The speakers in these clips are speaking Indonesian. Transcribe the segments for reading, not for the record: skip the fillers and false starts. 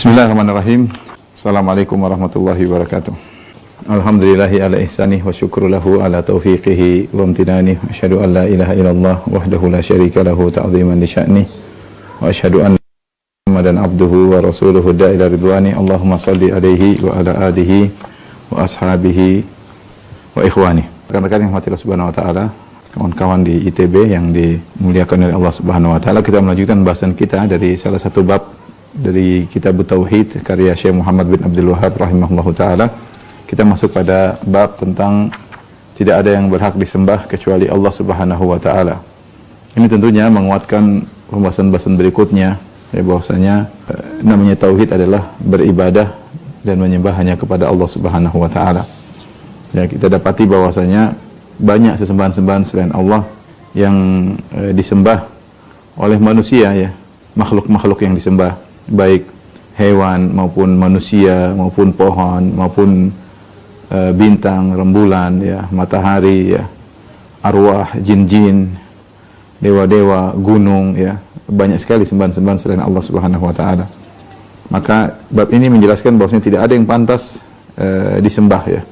Bismillahirrahmanirrahim. Assalamualaikum warahmatullahi wabarakatuh. Alhamdulillahi ala ihsanih wa syukru lahu ala taufiqihi wa amtinanih. Wa asyhadu an la ilaha illallah wahdahu la syarika lahu ta'ziman li sya'nih. Wa asyhadu anna Muhammadan abduhu wa rasuluhu da'ila ridwani. Allahumma salli alaihi wa ala alihi wa ashabihi wa ikhwani. Rekan-rekan yang rahmatillah subhanahu wa ta'ala, kawan-kawan di ITB yang dimuliakan oleh Allah subhanahu wa ta'ala, kita melanjutkan bahasan kita dari salah satu bab dari kitab Tauhid karya Syekh Muhammad bin Abdul Wahhab rahimahullahu taala. Kita masuk pada bab tentang tidak ada yang berhak disembah kecuali Allah Subhanahu wa taala. Ini tentunya menguatkan pembahasan-pembahasan berikutnya, ya, bahwasanya namanya tauhid adalah beribadah dan menyembah hanya kepada Allah Subhanahu wa taala. Ya, kita dapati bahwasanya banyak sesembahan-sembahan selain Allah yang disembah oleh manusia, ya, makhluk-makhluk yang disembah, baik hewan maupun manusia maupun pohon maupun bintang, rembulan, ya, matahari, ya, arwah, jin-jin, dewa-dewa, gunung, ya, banyak sekali sembahan-sembahan selain Allah Subhanahu wa taala. Maka bab ini menjelaskan bahwasanya tidak ada yang pantas disembah, ya.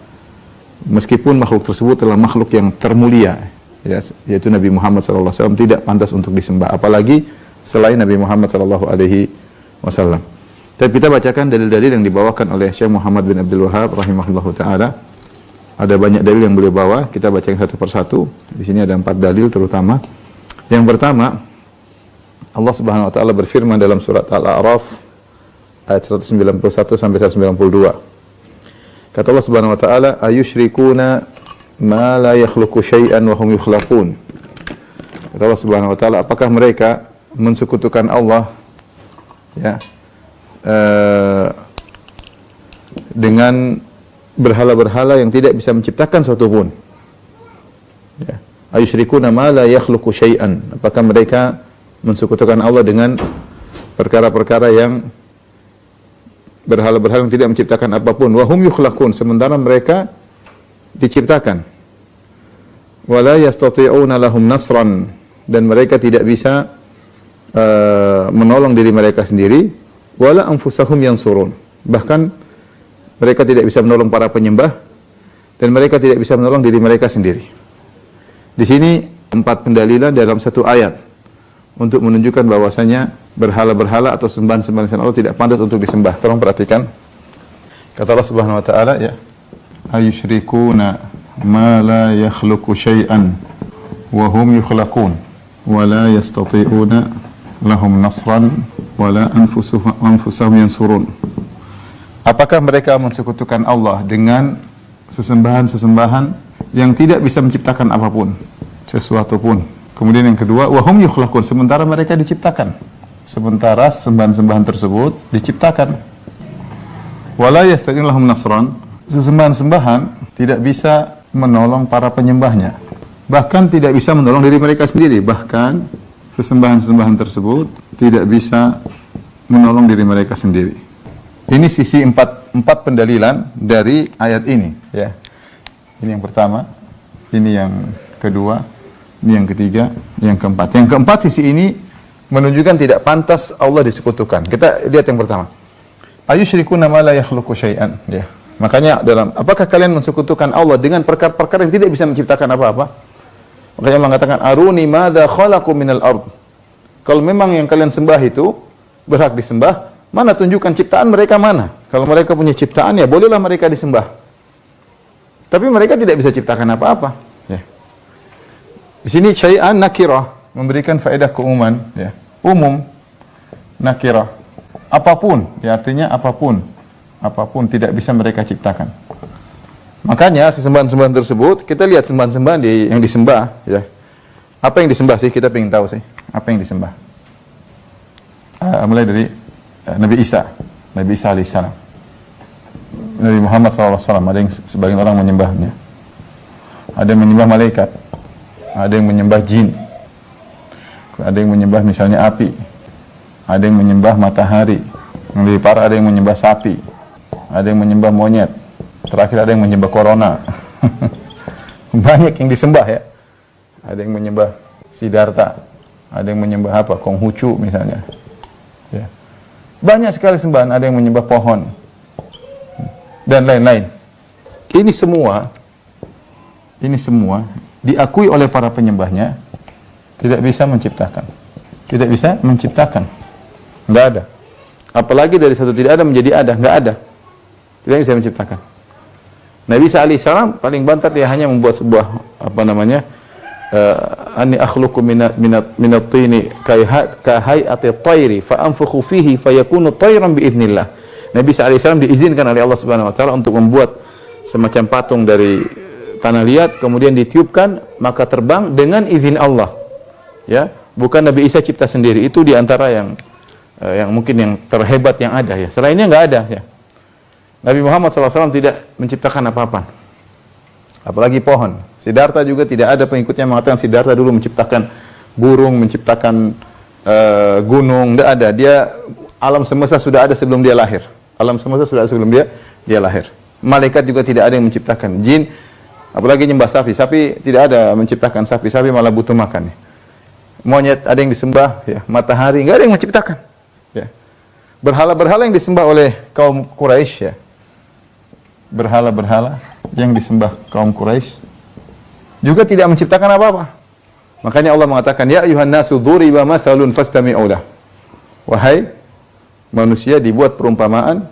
Meskipun makhluk tersebut adalah makhluk yang termulia, ya, yaitu Nabi Muhammad SAW, tidak pantas untuk disembah, apalagi selain Nabi Muhammad SAW. Tapi kita bacakan dalil-dalil yang dibawakan oleh Syekh Muhammad bin Abdul Wahhab rahimahullahu taala. Ada banyak dalil yang beliau bawa, kita bacakan satu persatu. Di sini ada 4 dalil terutama. Yang pertama, Allah Subhanahu wa taala berfirman dalam surat Al-A'raf ayat 191 sampai 192. Kata Allah Subhanahu wa taala, "Ayusyrikuna ma la yakhluqu syai'an wa hum yukhlaqun." Kata Allah Subhanahu wa taala, apakah mereka mensekutukan Allah, ya, dengan berhala-berhala yang tidak bisa menciptakan suatu pun, ya. Ayusyrikuna ma la yakhluqu syai'an, apakah mereka mensekutukan Allah dengan perkara-perkara yang berhala-berhala yang tidak menciptakan apapun, wa hum yukhlaqun, sementara mereka diciptakan, wala yastati'una lahum nasran, dan mereka tidak bisa menolong diri mereka sendiri, wala anfusahum yansurun, bahkan mereka tidak bisa menolong para penyembah dan mereka tidak bisa menolong diri mereka sendiri. Di sini 4 pendalilan dalam satu ayat untuk menunjukkan bahwasanya berhala-berhala atau sembahan-sembahan selain Allah tidak pantas untuk disembah. Tolong perhatikan. Kata Allah Subhanahu wa taala, ya, ayusyrikuna ma la yakhluqu syai'an wa hum yukhlaqun wa la yastati'una lahum nasran wala anfusahum yansurun. Apakah mereka mensekutukan Allah dengan sesembahan-sesembahan yang tidak bisa menciptakan apapun, sesuatu pun. Kemudian yang kedua, wa hum yukhlaqun, sementara mereka diciptakan. Sementara sesembahan-sembahan tersebut diciptakan. Wala yastati'una lahum nasran, sesembahan-sembahan tidak bisa menolong para penyembahnya. Bahkan tidak bisa menolong diri mereka sendiri, bahkan sesembahan-sembahan tersebut tidak bisa menolong diri mereka sendiri. Ini sisi 4 pendalilan dari ayat ini, ya. Ini yang pertama, ini yang kedua, ini yang ketiga, yang keempat. Yang keempat, sisi ini menunjukkan tidak pantas Allah disekutukan. Kita lihat yang pertama. Ayusyrikuna ma la yakhluqu syai'an, ya. Makanya apakah kalian mensekutukan Allah dengan perkara-perkara yang tidak bisa menciptakan apa-apa? Makanya Allah mengatakan, aruni madza khalaqu minal ard. Kalau memang yang kalian sembah itu berhak disembah, mana tunjukkan ciptaan mereka mana? Kalau mereka punya ciptaan, ya bolehlah mereka disembah. Tapi mereka tidak bisa ciptakan apa-apa, ya. Di sini syai'an nakirah memberikan faedah keumuman, ya. Umum, nakirah. Apapun, ya, artinya apapun. Apapun tidak bisa mereka ciptakan. Makanya sesembahan-sembahan tersebut, kita lihat sembahan-sembahan yang disembah, ya. Apa yang disembah sih? Kita ingin tahu sih. Apa yang disembah? Mulai dari Nabi Isa alaihissalam, Nabi Muhammad SAW. Ada yang sebagian orang menyembahnya. Ada yang menyembah malaikat. Ada yang menyembah jin. Ada yang menyembah misalnya api. Ada yang menyembah matahari. Yang lebih parah, ada yang menyembah sapi. Ada yang menyembah monyet. Terakhir ada yang menyembah corona. Banyak yang disembah, ya. Ada yang menyembah Siddhartha, ada yang menyembah apa? Konghucu misalnya. Ya. Banyak sekali sembahan, ada yang menyembah pohon dan lain-lain. Ini semua diakui oleh para penyembahnya tidak bisa menciptakan. Tidak bisa menciptakan. Enggak ada. Apalagi dari satu tidak ada menjadi ada, enggak ada. Tidak bisa menciptakan. Nabi Isa alaihissalam paling banter, dia hanya membuat sebuah ani akhluqu minat tini ka hayati tayri fa anfukhu fihi fayakunu tayran bi idznillah. Nabi Isa alaihissalam diizinkan oleh Allah Subhanahu wa taala untuk membuat semacam patung dari tanah liat, kemudian ditiupkan maka terbang dengan izin Allah. Ya, bukan Nabi Isa cipta sendiri. Itu di antara yang mungkin yang terhebat yang ada ya. Selainnya enggak ada ya. Nabi Muhammad SAW tidak menciptakan apa-apa. Apalagi pohon. Siddhartha juga tidak ada pengikutnya mengatakan Siddhartha dulu menciptakan burung, menciptakan gunung, tidak ada. Dia alam semesta sudah ada sebelum dia lahir. Alam semesta sudah ada sebelum dia lahir. Malaikat juga tidak ada yang menciptakan. Jin, apalagi nyembah sapi. Sapi tidak ada menciptakan sapi. Sapi malah butuh makan. Monyet ada yang disembah, ya. Matahari nggak ada yang menciptakan. Ya. Berhala-berhala yang disembah oleh kaum Quraisy, ya. Berhala-berhala yang disembah kaum Quraisy juga tidak menciptakan apa-apa. Makanya Allah mengatakan, ya ayuhan nasu duriba mathalun fastami'u lah. Wahai manusia, dibuat perumpamaan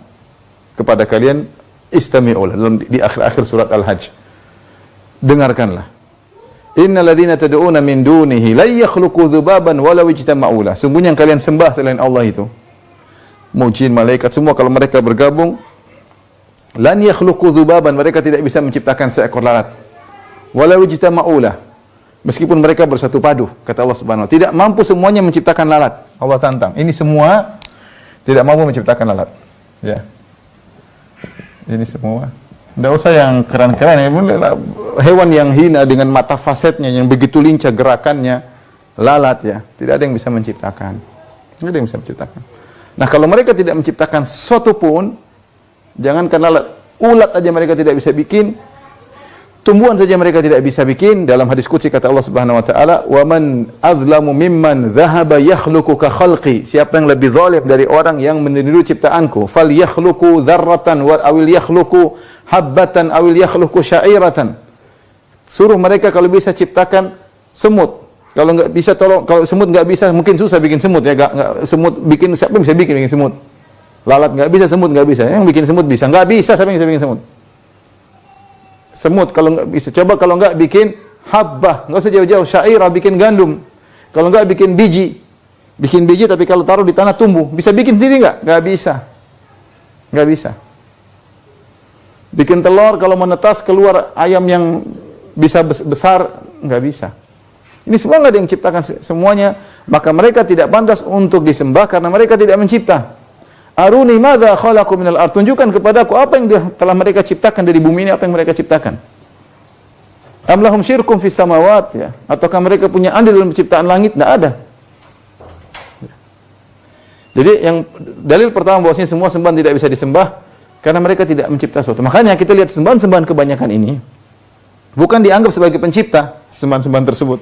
kepada kalian, istami'u lah, di akhir-akhir surat Al-Hajj. Dengarkanlah. Innal ladzina tad'una min dunihi la yakhluqu dzubaban walau ijtama'u lah. Sungguhnya yang kalian sembah selain Allah itu, jin, malaikat, semua kalau mereka bergabung, lan yakhluqu dzubaban, mereka tidak bisa menciptakan seekor lalat. Walau ijtama'u lah, meskipun mereka bersatu padu, kata Allah Subhanahu wa taala, tidak mampu semuanya menciptakan lalat. Allah tantang. Ini semua tidak mampu menciptakan lalat. Ya. Ini semua. Tidak usah yang keren-keren, hewan yang hina dengan mata fasetnya yang begitu lincah gerakannya, lalat ya, tidak ada yang bisa menciptakan. Tidak ada yang bisa menciptakan. Nah, kalau mereka tidak menciptakan sesuatu pun, jangankan lalat, ulat aja mereka tidak bisa bikin, tumbuhan saja mereka tidak bisa bikin. Dalam hadis qudsi kata Allah Subhanahu wa taala, "Wa man azlamu mimman dhahaba yakhluqu ka khalqi." Siapa yang lebih zalim dari orang yang meniru ciptaanku? Fal yakhluqu dzarratan wa awil yakhluqu habbatan awil yakhluqu sya'iratan. Suruh mereka kalau bisa ciptakan semut. Kalau enggak bisa tolong, kalau semut enggak bisa, mungkin susah bikin semut ya, enggak semut bikin, siapa yang bisa bikin semut? Lalat enggak bisa, semut enggak bisa. Yang bikin semut bisa. Enggak bisa, siapa yang bisa bikin semut? Semut kalau enggak bisa. Coba kalau enggak bikin habbah, enggak usah jauh-jauh, syairah, bikin gandum. Kalau enggak bikin biji. Bikin biji tapi kalau taruh di tanah tumbuh. Bisa bikin sendiri enggak? Enggak bisa. Enggak bisa. Bikin telur kalau menetas keluar ayam yang bisa besar, enggak bisa. Ini semua enggak ada yang ciptakan semuanya, maka mereka tidak pantas untuk disembah karena mereka tidak mencipta. Aruni madza khalaqu minal ard, tunjukkan kepadaku apa yang telah mereka ciptakan dari bumi ini, apa yang mereka ciptakan. Am lahum syirkum fis samawat, ya, ataukah mereka punya andil dalam penciptaan langit? Enggak ada. Jadi yang dalil pertama bahwasanya semua sembahan tidak bisa disembah karena mereka tidak mencipta sesuatu. Makanya kita lihat sembahan-sembahan kebanyakan ini bukan dianggap sebagai pencipta sembahan-sembahan tersebut.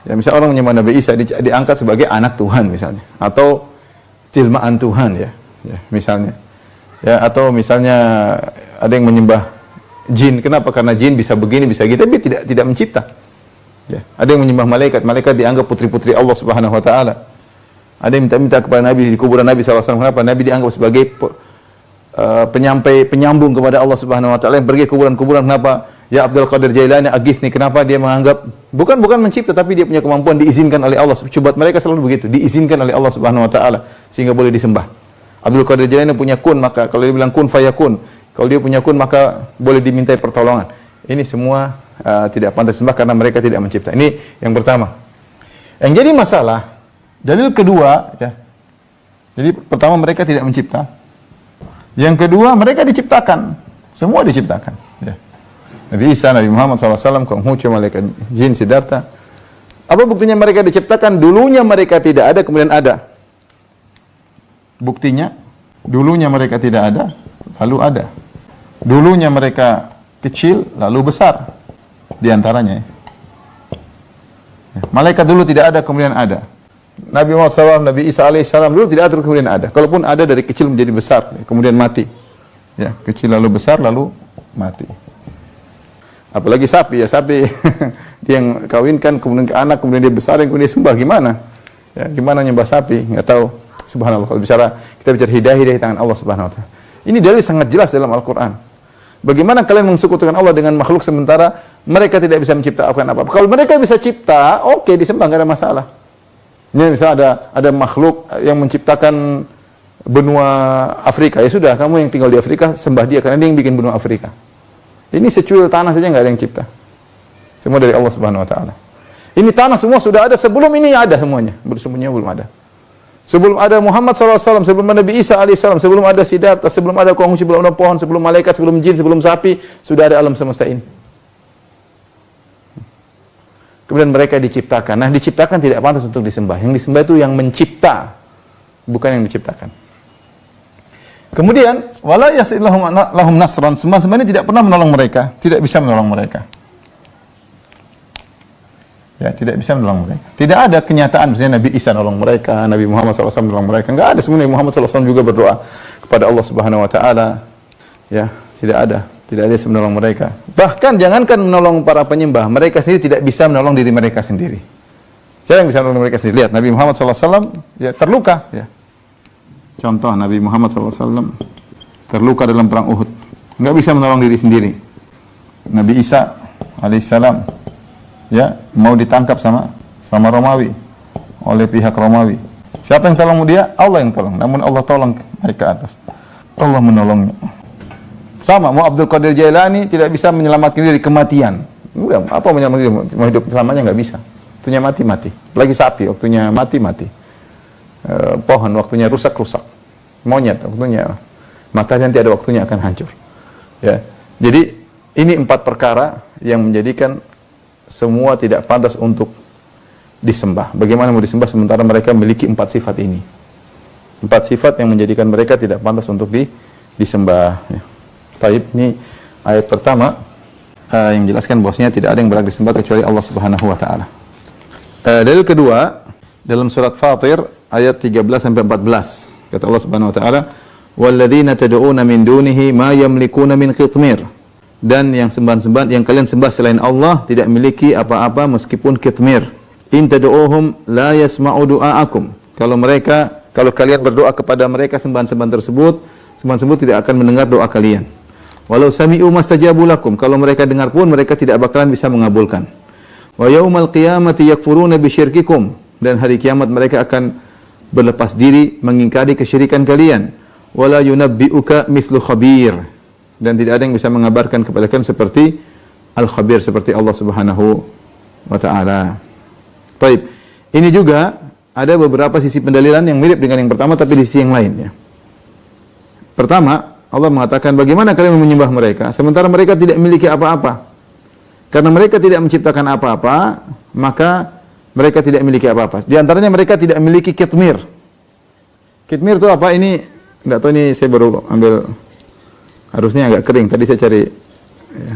Ya, misalnya orang menyembah Nabi Isa diangkat sebagai anak Tuhan misalnya, atau jelmaan Tuhan ya, misalnya. Ya, atau misalnya ada yang menyembah jin. Kenapa? Karena jin bisa begini, bisa gitu, tapi tidak mencipta. Ya, ada yang menyembah malaikat. Malaikat dianggap putri-putri Allah Subhanahu wa taala. Ada yang minta kepada Nabi di kuburan Nabi SAW. Kenapa? Nabi dianggap sebagai penyambung kepada Allah Subhanahu wa taala. Yang pergi ke kuburan-kuburan, kenapa? Ya Abdul Qadir Jailani aghithni, kenapa dia menganggap bukan mencipta tapi dia punya kemampuan, diizinkan oleh Allah. Coba mereka selalu begitu, diizinkan oleh Allah Subhanahu wa taala sehingga boleh disembah. Abdul Qadir Jailani punya kun, maka kalau dia bilang kun fayakun. Kalau dia punya kun maka boleh dimintai pertolongan. Ini semua tidak pantas disembah karena mereka tidak mencipta. Ini yang pertama. Yang jadi masalah, dalil kedua ya. Jadi pertama mereka tidak mencipta. Yang kedua mereka diciptakan. Semua diciptakan, ya. Nabi Isa, Nabi Muhammad SAW, Konghucu, malaikat jin, Siddhartha. Apa buktinya mereka diciptakan? Dulunya mereka tidak ada, kemudian ada. Buktinya, dulunya mereka tidak ada, lalu ada. Dulunya mereka kecil, lalu besar. Di antaranya. Malaikat dulu tidak ada, kemudian ada. Nabi Muhammad SAW, Nabi Isa alaihissalam dulu tidak ada, kemudian ada. Kalaupun ada dari kecil menjadi besar, kemudian mati. Ya, kecil lalu besar lalu mati. Apalagi sapi, ya sapi dia yang kawinkan kemudian ke anak, kemudian dia besar, kemudian dia sembah, gimana? Ya, gimana nyembah sapi? Enggak tahu. Subhanallah. Kalau kita bicara hidayah di tangan Allah Subhanahu wa taala. Ini dalil sangat jelas dalam Al-Qur'an. Bagaimana kalian mensekutukan Allah dengan makhluk sementara mereka tidak bisa menciptakan apa-apa? Kalau mereka bisa cipta, oke, disembah, enggak ada masalah. Ini misalnya ada makhluk yang menciptakan benua Afrika, ya sudah, kamu yang tinggal di Afrika sembah dia karena dia yang bikin benua Afrika. Ini secuil tanah saja nggak ada yang cipta. Semua dari Allah Subhanahu wa taala. Ini tanah semua sudah ada sebelum ini ada semuanya. Semuanya belum ada. Sebelum ada Muhammad SAW, sebelum ada Nabi Isa alaihissalam, sebelum ada Siddhartha, sebelum ada konghucu, sebelum ada pohon, sebelum malaikat, sebelum jin, sebelum sapi, sudah ada alam semesta ini. Kemudian mereka diciptakan. Nah, diciptakan tidak pantas untuk disembah. Yang disembah itu yang mencipta, bukan yang diciptakan. Kemudian wala yasilahum nasran, sembah-sembah ini tidak pernah menolong mereka, tidak bisa menolong mereka. Ya, tidak bisa menolong mereka. Tidak ada kenyataan misalnya Nabi Isa menolong mereka, Nabi Muhammad SAW menolong mereka. Enggak ada. Sebenarnya Muhammad SAW juga berdoa kepada Allah Subhanahu wa taala. Ya, tidak ada. Tidak ada yang menolong mereka. Bahkan jangankan menolong para penyembah, mereka sendiri tidak bisa menolong diri mereka sendiri. Siapa yang bisa menolong mereka sendiri? Lihat Nabi Muhammad SAW ya terluka, ya. Contoh Nabi Muhammad SAW terluka dalam perang Uhud, nggak bisa menolong diri sendiri. Nabi Isa alaihissalam ya mau ditangkap sama Romawi, oleh pihak Romawi. Siapa yang tolong dia? Allah yang tolong. Namun Allah tolong naik ke atas. Allah menolongnya. Sama, mau Abdul Qadir Jailani tidak bisa menyelamatkan diri dari kematian. Udah, apa menyelamatkan diri? Mau hidup selamanya nggak bisa. Waktunya mati. Lagi sapi, waktunya mati. Pohon waktunya rusak, monyet waktunya maka nanti ada waktunya akan hancur, ya. Jadi ini 4 perkara yang menjadikan semua tidak pantas untuk disembah. Bagaimana mau disembah sementara mereka memiliki 4 sifat ini, 4 sifat yang menjadikan mereka tidak pantas untuk disembah, ya. Taib, ini ayat pertama yang menjelaskan bahwasanya tidak ada yang berhak disembah kecuali Allah Subhanahu wa taala. Dalil kedua dalam surat Fatir ayat 13 sampai 14. Kata Allah Subhanahu wa taala, "Walladzina tad'una min dunihi ma yamlikuna min qitmir." Dan yang sembahan-sembahan yang kalian sembah selain Allah tidak memiliki apa-apa meskipun qitmir. In tad'uhum la yasma'u du'aakum. Kalau kalian berdoa kepada mereka sembahan-sembahan tersebut tidak akan mendengar doa kalian. Walau sami'u mastajabu lakum. Kalau mereka dengar pun mereka tidak bakalan bisa mengabulkan. Wa yaumal qiyamati yakfuruna bisyirkikum. Dan hari kiamat mereka akan berlepas diri mengingkari kesyirikan kalian. Wala yunabbi'uka mithlu khabir. Dan tidak ada yang bisa mengabarkan kepada kalian seperti al-khabir, seperti Allah Subhanahu wa taala. Baik. Ini juga ada beberapa sisi pendalilan yang mirip dengan yang pertama tapi di sisi yang lain, ya. Pertama, Allah mengatakan bagaimana kalian menyembah mereka sementara mereka tidak memiliki apa-apa. Karena mereka tidak menciptakan apa-apa, maka mereka tidak memiliki apa-apa. Di antaranya mereka tidak memiliki kitmir. Kitmir itu apa? Ini enggak tahu, ini saya baru ambil, harusnya agak kering. Tadi saya cari, ya.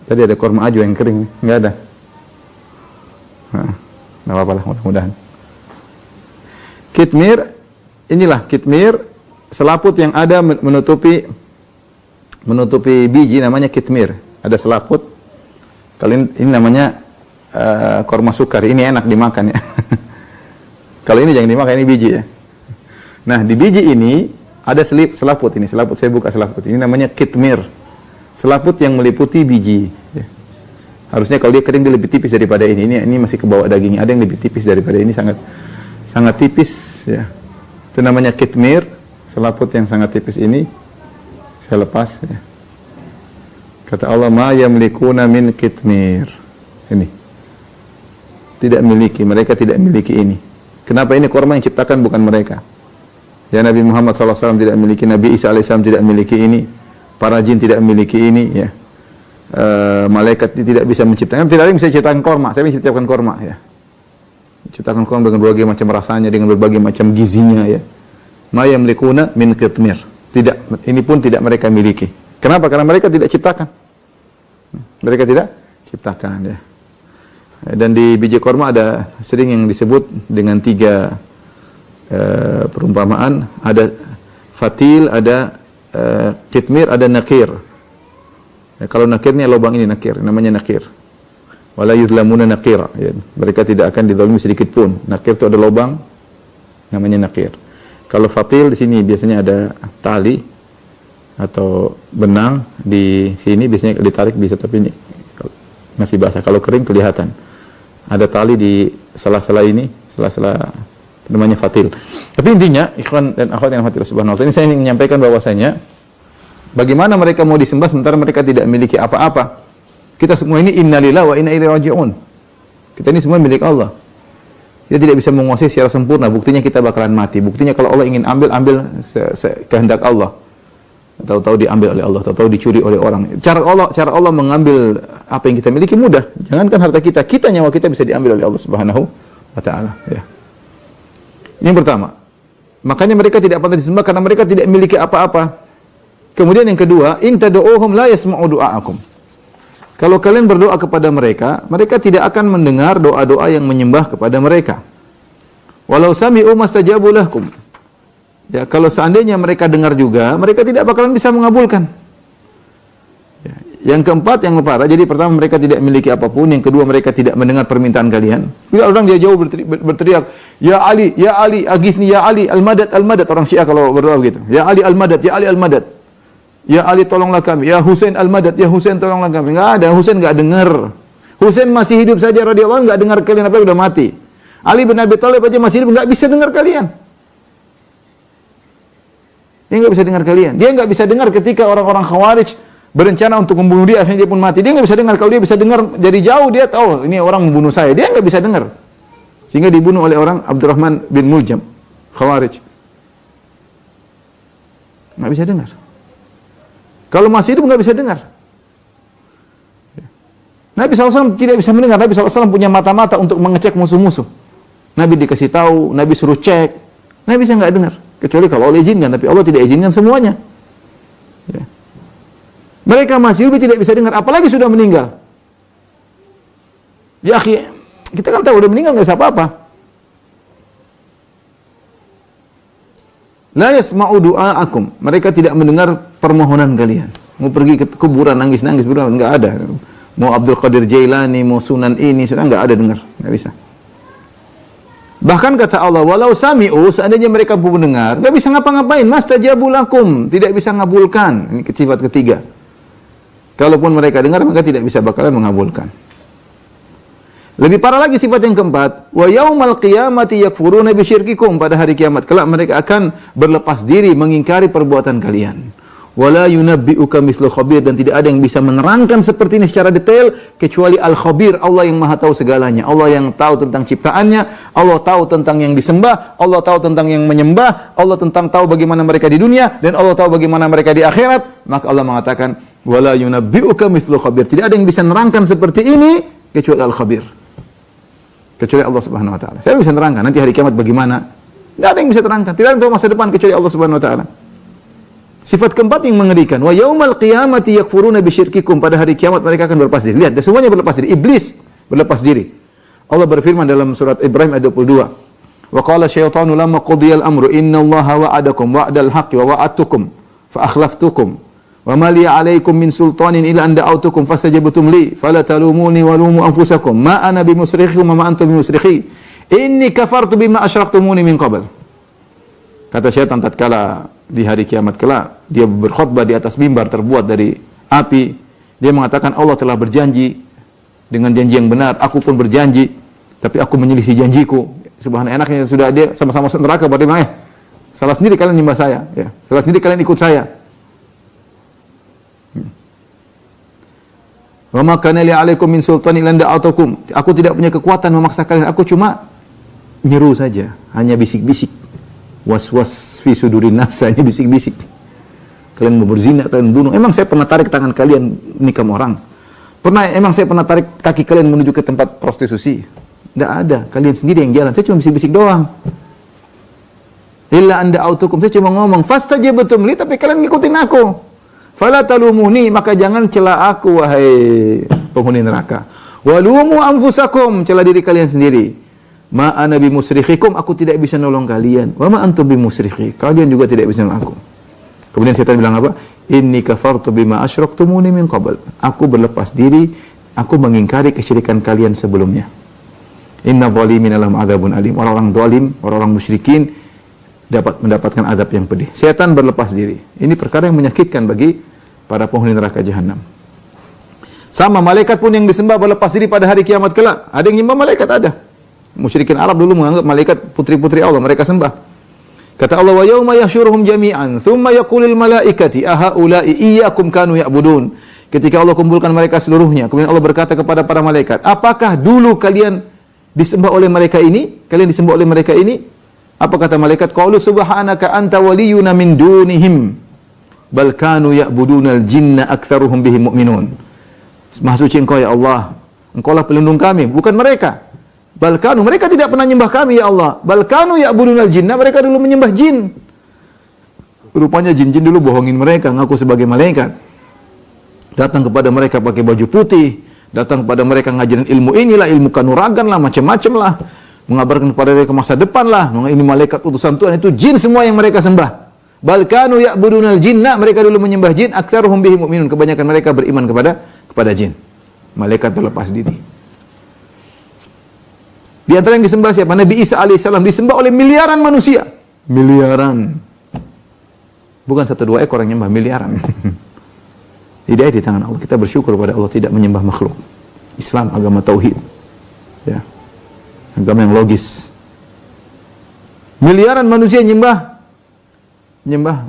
Tadi ada korma ajo yang kering, enggak ada. Nah, enggak apa-apa lah, mudah-mudahan. Kitmir, inilah kitmir, selaput yang ada menutupi biji namanya kitmir. Ada selaput. Kalau ini namanya korma sukar. Ini enak dimakan, ya. Kalau ini jangan dimakan, ini biji, ya. Nah, di biji ini ada selaput. Ini selaput, saya buka selaput. Ini namanya kitmir. Selaput yang meliputi biji, ya. Harusnya kalau dia kering dia lebih tipis daripada ini. Ini masih ke bawah dagingnya. Ada yang lebih tipis daripada ini, sangat tipis, ya. Itu namanya kitmir, selaput yang sangat tipis ini. Saya lepas, ya. Kata Allah, ma yamlikuna min kitmir. Ini. Tidak memiliki, mereka tidak memiliki ini. Kenapa ini korma yang ciptakan bukan mereka? Ya, Nabi Muhammad SAW tidak memiliki, Nabi Isa AS tidak memiliki ini. Para jin tidak memiliki ini, ya. Malaikat tidak bisa menciptakan. Tidak ada yang bisa ciptakan korma. Saya bisa ciptakan korma, ya. Ciptakan korma dengan berbagai macam rasanya, dengan berbagai macam gizinya, ya. Ma yamlikuna min kitmir. Tidak, ini pun tidak mereka miliki. Kenapa? Karena mereka tidak ciptakan. Mereka tidak ciptakan, ya. Dan di biji korma ada sering yang disebut dengan 3 perumpamaan. Ada fatil, ada kitmir, ada nakir. Ya, kalau nakir ini lubang ini nakir, namanya nakir. Wala yuzlamuna nakira. Ya, mereka tidak akan dizalimi sedikit pun. Nakir itu ada lubang, namanya nakir. Kalau fatil di sini biasanya ada tali atau benang, di sini biasanya ditarik bisa, tapi ini masih basah. Kalau kering kelihatan. Ada tali di sela-sela ini, sela-sela, namanya fatil. Tapi intinya, ikhwan dan akhwat yang dirahmati Allah Subhanahu wa taala, ini saya ingin menyampaikan bahwasanya bagaimana mereka mau disembah sementara mereka tidak memiliki apa-apa. Kita semua ini innalillahi wa inna ilaihi raji'un. Kita ini semua milik Allah. Kita tidak bisa menguasai secara sempurna, buktinya kita bakalan mati. Buktinya kalau Allah ingin ambil kehendak Allah. Tahu-tahu diambil oleh Allah, tahu-tahu dicuri oleh orang. Cara Allah mengambil apa yang kita miliki mudah. Jangankan harta kita, nyawa kita bisa diambil oleh Allah Subhanahu wa taala, ya. Ini yang pertama. Makanya mereka tidak patut disembah karena mereka tidak memiliki apa-apa. Kemudian yang kedua, in tad'uuhum la yasma'u du'aakum. Kalau kalian berdoa kepada mereka, mereka tidak akan mendengar doa-doa yang menyembah kepada mereka. Walau sami'u mastajabu lakum. Ya, kalau seandainya mereka dengar juga, mereka tidak bakalan bisa mengabulkan. Ya. Yang keempat, yang parah, jadi pertama mereka tidak memiliki apapun, yang kedua mereka tidak mendengar permintaan kalian. Bila orang dia jauh berteriak, ya Ali, agisni ya Ali, al-madad, al-madad. Orang Syiah kalau berdoa begitu, ya Ali al-madad, ya Ali al-madad. Ya Ali tolonglah kami, ya Husain al-madad, ya Husain tolonglah kami. Enggak ada, Husain enggak dengar. Husain masih hidup saja radhiyallahu anhu, enggak dengar kalian, apa udah mati. Ali bin Abi Thalib aja masih hidup, enggak bisa dengar kalian. Dia nggak bisa dengar kalian. Dia nggak bisa dengar ketika orang-orang Khawarij berencana untuk membunuh dia, akhirnya dia pun mati. Dia nggak bisa dengar. Kalau dia bisa dengar dari jauh, dia tahu ini orang membunuh saya. Dia nggak bisa dengar. Sehingga dibunuh oleh orang Abdurrahman bin Muljam, Khawarij. Nggak bisa dengar. Kalau masih hidup nggak bisa dengar. Nabi SAW tidak bisa mendengar. Nabi SAW punya mata-mata untuk mengecek musuh-musuh. Nabi dikasih tahu, Nabi suruh cek. Nabi bisa nggak dengar. Kecuali kalau Allah izinkan, tapi Allah tidak izinkan semuanya. Ya. Mereka masih hidup tidak bisa dengar, apalagi sudah meninggal. Ya akhi, kita kan tahu udah meninggal nggak bisa apa-apa. La yasma'u du'aakum. Mereka tidak mendengar permohonan kalian. Mau pergi ke kuburan nangis-nangis nggak ada. Mau Abdul Qadir Jailani, mau Sunan ini, sudah nggak ada dengar, nggak bisa. Bahkan kata Allah, walau sami'u, seandainya mereka pun mendengar, nggak bisa ngapa-ngapain, mastajabu lakum, tidak bisa ngabulkan. Ini sifat ketiga. Kalaupun mereka dengar, maka tidak bisa bakalan mengabulkan. Lebih parah lagi sifat yang keempat, wa yaumal qiyamati yakfuruna bisyirkikum, pada hari kiamat kelak mereka akan berlepas diri mengingkari perbuatan kalian. Wala yunabbi'uka mithlu khabir, dan tidak ada yang bisa menerangkan seperti ini secara detail kecuali al-khabir, Allah yang maha tahu segalanya. Allah yang tahu tentang ciptaannya, Allah tahu tentang yang disembah, Allah tahu tentang yang menyembah, Allah tentang tahu bagaimana mereka di dunia, dan Allah tahu bagaimana mereka di akhirat. Maka Allah mengatakan, wala yunabbi'uka mithlu khabir, tidak ada yang bisa menerangkan seperti ini kecuali al-khabir, kecuali Allah Subhanahu wa taala. Saya bisa menerangkan nanti hari kiamat bagaimana, tidak ada yang bisa terangkan, tidak ada yang tahu masa depan kecuali Allah Subhanahu wa taala. Sifat keempat yang mengerikan, wa yaumal qiyamati yakfuruna bisyirkikum, pada hari kiamat mereka akan berlepas diri. Lihat, semuanya berlepas diri. Iblis berlepas diri. Allah berfirman dalam surat Ibrahim ayat 22. Wa qala syaitanu lamma qudiyal amru innallaha wa'adakum wa'dal haqqi wa wa'adtukum fa akhlaftukum wa ma li 'alaikum min sultanin illa an da'awtukum fastajabtum li fala talumuni wa lumu anfusakum ma ana bimusrikhikum wa ma antum bimusrikhi inni kafartu bima asyraktumuni min qabl. Kata syaitan tatkala di hari kiamat kelak dia berkhutbah di atas mimbar terbuat dari api, dia mengatakan Allah telah berjanji dengan janji yang benar, aku pun berjanji tapi aku menyelisih janjiku. Subhanallah, enaknya sudah dia sama-sama neraka, berarti salah sendiri kalian nyembah saya, ya. Salah sendiri kalian ikut saya. Wa ma kana li 'alaikum min sultanin illa da'atukum. Aku tidak punya kekuatan memaksa kalian, aku cuma nyeru saja, hanya bisik-bisik. Was-was fi sudurin nas, hanya bisik-bisik. Kalian mau berzina, kalian bunuh. Emang saya pernah tarik tangan kalian nikam orang? Emang saya pernah tarik kaki kalian menuju ke tempat prostitusi? Tidak ada. Kalian sendiri yang jalan. Saya cuma bisik-bisik doang. Illa anda autukum, saya cuma ngomong fastajabtum li, tapi kalian ngikutin aku. Fala talumuni, maka jangan cela aku wahai penghuni neraka. Walumu anfusakum, celah diri kalian sendiri. Ma ana bimusrikhikum, aku tidak bisa nolong kalian. Wa ma antum bimusrikhi, kalian juga tidak bisa nolong aku. Kemudian setan bilang apa? Inni kafartu bima asyraktumuni min qabl. Aku berlepas diri, aku mengingkari kesyirikan kalian sebelumnya. Inna zalimina lahum adzabun alim. Orang-orang zalim, orang-orang musyrikin dapat mendapatkan azab yang pedih. Setan berlepas diri. Ini perkara yang menyakitkan bagi para penghuni neraka jahanam. Sama malaikat pun yang disembah berlepas diri pada hari kiamat kelak. Ada yang nyembah malaikat, ada. Musyrikin Arab dulu menganggap malaikat putri-putri Allah, mereka sembah. Kata Allah, wa yauma yahsyuruhum jami'an, thumma yaqulul malaikati ahaula'i iyyakum kanu ya'budun. Ketika Allah kumpulkan mereka seluruhnya, kemudian Allah berkata kepada para malaikat, apakah dulu kalian disembah oleh mereka ini? Kalian disembah oleh mereka ini? Apa kata malaikat? Qalu subhanaka anta waliyuna min dunihim, bal kanu ya'budunal jinna aktsaruhum bihim mu'minun. Maha suci Engkau ya Allah, Engkaulah pelindung kami, bukan mereka. Balkanu, mereka tidak pernah menyembah kami ya Allah. Balkanu ya'budunal jinna, mereka dulu menyembah jin. Rupanya jin-jin dulu bohongin mereka, ngaku sebagai malaikat. Datang kepada mereka pakai baju putih, datang kepada mereka ngajarin ilmu inilah, ilmu kanuragan lah, macam-macam lah. Mengabarkan kepada mereka masa depan lah, ini malaikat utusan Tuhan, itu jin semua yang mereka sembah. Balkanu ya'budunal jinna, mereka dulu menyembah jin, aktsaruhum bihi mu'minun, kebanyakan mereka beriman kepada jin. Malaikat berlepas diri. Di antara yang disembah siapa? Nabi Isa alaihissalam disembah oleh miliaran manusia. Miliaran. Bukan 1-2 ekor yang nyembah, miliaran. Hidayah di tangan Allah. Kita bersyukur kepada Allah tidak menyembah makhluk. Islam agama tauhid. Ya. Agama yang logis. Miliaran manusia nyembah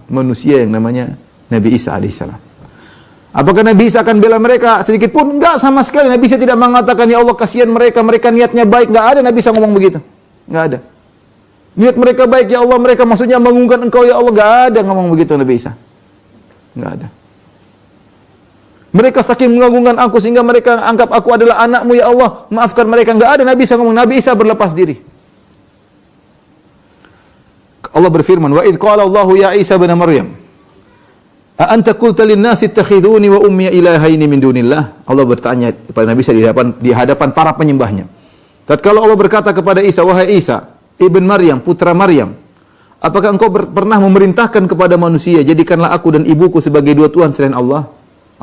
manusia yang namanya Nabi Isa alaihissalam. Apakah Nabi Isa akan bela mereka sedikit pun? Enggak, sama sekali. Nabi Isa tidak mengatakan, ya Allah kasihan mereka, mereka niatnya baik. Enggak ada Nabi Isa ngomong begitu. Enggak ada. Niat mereka baik, ya Allah, mereka maksudnya mengagungkan Engkau, ya Allah. Enggak ada ngomong begitu Nabi Isa. Enggak ada. Mereka saking mengagungkan aku sehingga mereka anggap aku adalah anakmu, ya Allah. Maafkan mereka. Enggak ada Nabi Isa ngomong. Nabi Isa berlepas diri. Allah berfirman, wa idh qala Allahu ya Isa bin Maryam, a anta qulta lin-nasi ittakhiduni wa ummi ilahaini min dunillah. Allah bertanya kepada Nabi Isa di hadapan para penyembahnya. Tatkala Allah berkata kepada Isa, wahai Isa ibn Maryam, putra Maryam, apakah engkau pernah memerintahkan kepada manusia, jadikanlah aku dan ibuku sebagai dua Tuhan selain Allah?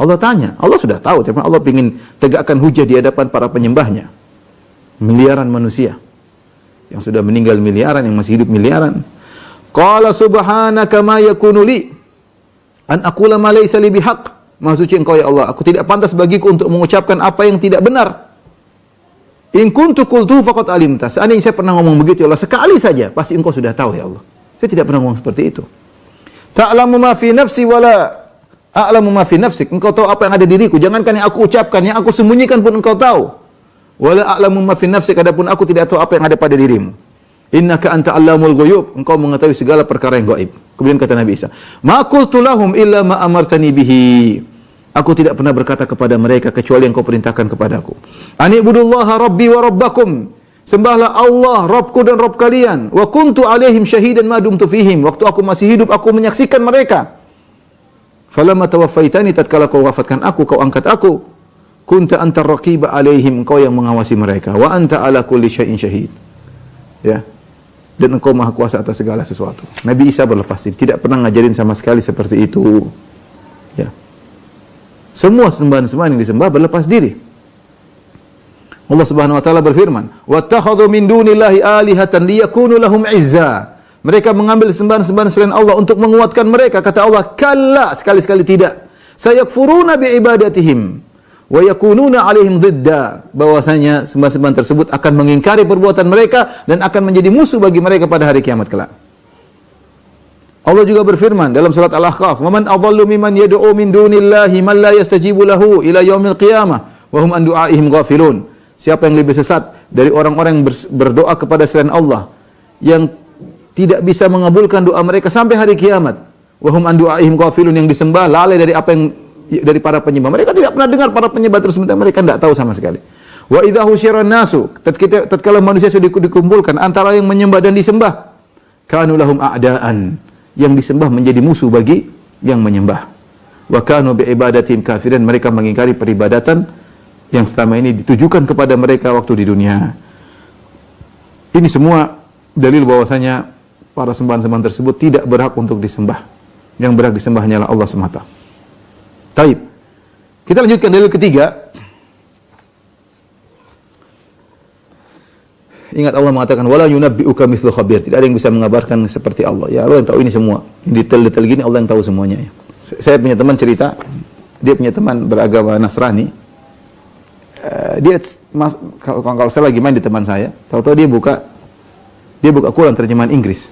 Allah tanya. Allah sudah tahu, tapi Allah ingin tegakkan hujah di hadapan para penyembahnya. Miliaran manusia yang sudah meninggal miliaran, yang masih hidup miliaran. Qala subhanaka ma yakunu li an aqula ma laysa li bihaq. Maha suci Engkau ya Allah, aku tidak pantas bagiku untuk mengucapkan apa yang tidak benar. In kuntu qultu faqad alimta. Seandainya saya pernah ngomong begitu ya Allah, sekali saja pasti Engkau sudah tahu ya Allah. Saya tidak pernah ngomong seperti itu. Ta'lamu ma fi nafsi wala a'lamu ma fi nafsik. Engkau tahu apa yang ada di diriku, jangankan yang aku ucapkan, yang aku sembunyikan pun Engkau tahu. Wala a'lamu ma fi nafsik, adapun aku tidak tahu apa yang ada pada dirimu. Innaka anta allamul ghuyub, engkau mengetahui segala perkara yang gaib. Kemudian kata Nabi Isa, ma qultu lahum illa ma amartani bihi. Aku tidak pernah berkata kepada mereka kecuali yang kau perintahkan kepadaku. Ani ibudullaha rabbi wa rabbakum. Sembahlah Allah, Rabbku dan Rabb kalian. Wa kuntu alaihim syahidan ma dumtu fihim. Waktu aku masih hidup aku menyaksikan mereka. Falamma tawaffaitani, tatkala kau wafatkan aku, kau angkat aku. Kunta antar raqiba alaihim, engkau yang mengawasi mereka. Wa anta ala kulli syai'in syahid. Ya. Dan engkau maha kuasa atas segala sesuatu. Nabi Isa berlepas diri, tidak pernah ngajarin sama sekali seperti itu. Ya. Semua sembahan-sembahan yang disembah berlepas diri. Allah Subhanahu wa taala berfirman, "Wattakhadhu min dunillahi alihatan liyakunu lahum 'izza." Mereka mengambil sembahan-sembahan selain Allah untuk menguatkan mereka. Kata Allah, "Kalla, sekali-sekali tidak. Sayakfuruna bi ibadatihim wa yakununa 'alaihim dhidda." Bahwasanya sembahan-sembahan tersebut akan mengingkari perbuatan mereka dan akan menjadi musuh bagi mereka pada hari kiamat kelak. Allah juga berfirman dalam surat Al-Ahqaf, "Wa man adhallu mimman yad'u min dunillahi man la yastajibu lahu ila yaumil qiyamah wa hum an du'aihim ghafilun." Siapa yang lebih sesat dari orang-orang yang berdoa kepada selain Allah yang tidak bisa mengabulkan doa mereka sampai hari kiamat. Wa hum an du'aihim ghafilun, yang disembah lalai dari apa yang dari para penyembah. Mereka tidak pernah dengar para penyembah tersebut, mereka tidak tahu sama sekali. Wa idza husyiran nasu, tatkala manusia sudah dikumpulkan antara yang menyembah dan disembah, kanu lahum a'daan, yang disembah menjadi musuh bagi yang menyembah. Wa kanu bi ibadatihim kafirin, mereka mengingkari peribadatan yang selama ini ditujukan kepada mereka waktu di dunia. Ini semua dalil bahwasanya para sembahan-sembahan tersebut tidak berhak untuk disembah. Yang berhak disembah hanyalah Allah semata. Taib. Kita lanjutkan dalil ketiga. Ingat Allah mengatakan wala yunabbi'uka mithlu khabir. Tidak ada yang bisa mengabarkan seperti Allah. Ya Allah yang tahu ini semua. Detail-detail gini Allah yang tahu semuanya. Saya punya teman cerita, dia punya teman beragama Nasrani. Kalau saya lagi main di teman saya, tahu-tahu dia buka Quran terjemahan Inggris.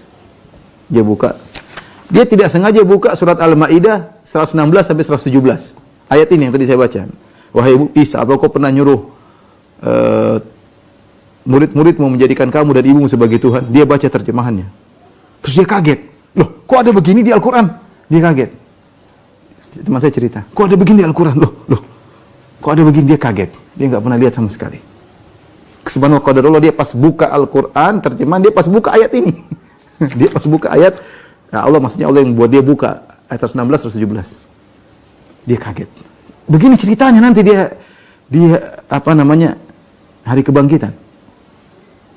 Dia tidak sengaja buka surat Al-Maidah 116 sampai 117. Ayat ini yang tadi saya baca. Wahai Isa, apa kau pernah nyuruh murid-muridmu menjadikan kamu dan ibumu sebagai Tuhan? Dia baca terjemahannya. Terus dia kaget. Loh, kok ada begini di Al-Quran? Dia kaget. Teman saya cerita, kok ada begini di Al-Quran? Loh, kok ada begini? Dia kaget. Dia nggak pernah lihat sama sekali. Subhanallah qadarullah, dia pas buka Al-Quran, terjemahan, dia pas buka ayat ini. Dia pas buka ayat, nah Allah maksudnya Allah yang buat dia buka ayat 16 atau 17. Dia kaget. Begini ceritanya nanti dia hari kebangkitan.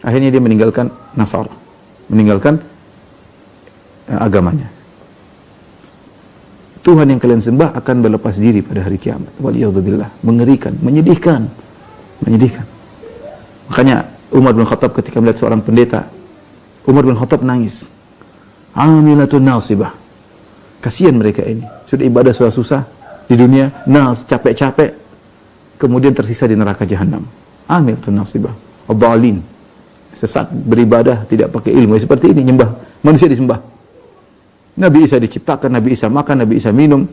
Akhirnya dia meninggalkan Nasara, meninggalkan agamanya. Tuhan yang kalian sembah akan berlepas diri pada hari kiamat. Waliyadzubillah. Mengerikan, menyedihkan. Makanya Umar bin Khattab ketika melihat seorang pendeta, Umar bin Khattab nangis. Amilatun nasibah. Kasihan mereka ini. Sudah ibadah susah di dunia, capek-capek, kemudian tersiksa di neraka jahanam. Amilatun nasibah. Ad-dhalin. Sesat, beribadah tidak pakai ilmu. Seperti ini, nyembah. Manusia disembah. Nabi Isa diciptakan, Nabi Isa makan, Nabi Isa minum,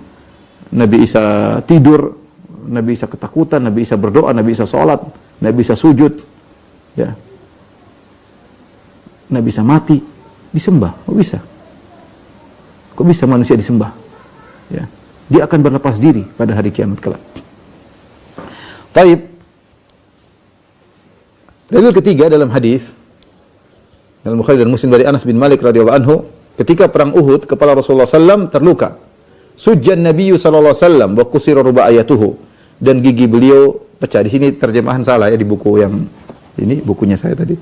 Nabi Isa tidur, Nabi Isa ketakutan, Nabi Isa berdoa, Nabi Isa sholat, Nabi Isa sujud, ya, Nabi Isa mati, disembah. Kok bisa manusia disembah? Ya, dia akan berlepas diri pada hari kiamat kelak. Taib. Dalil ketiga dalam hadis dalam Bukhari dan Muslim dari Anas bin Malik radhiyallahu anhu. Ketika perang Uhud, kepala Rasulullah SAW terluka. Sujjan Nabiyyu sallallahu alaihi wasallam wa kusira rubaiyatuhu, dan gigi beliau pecah. Di sini terjemahan salah ya di buku yang ini, bukunya saya tadi.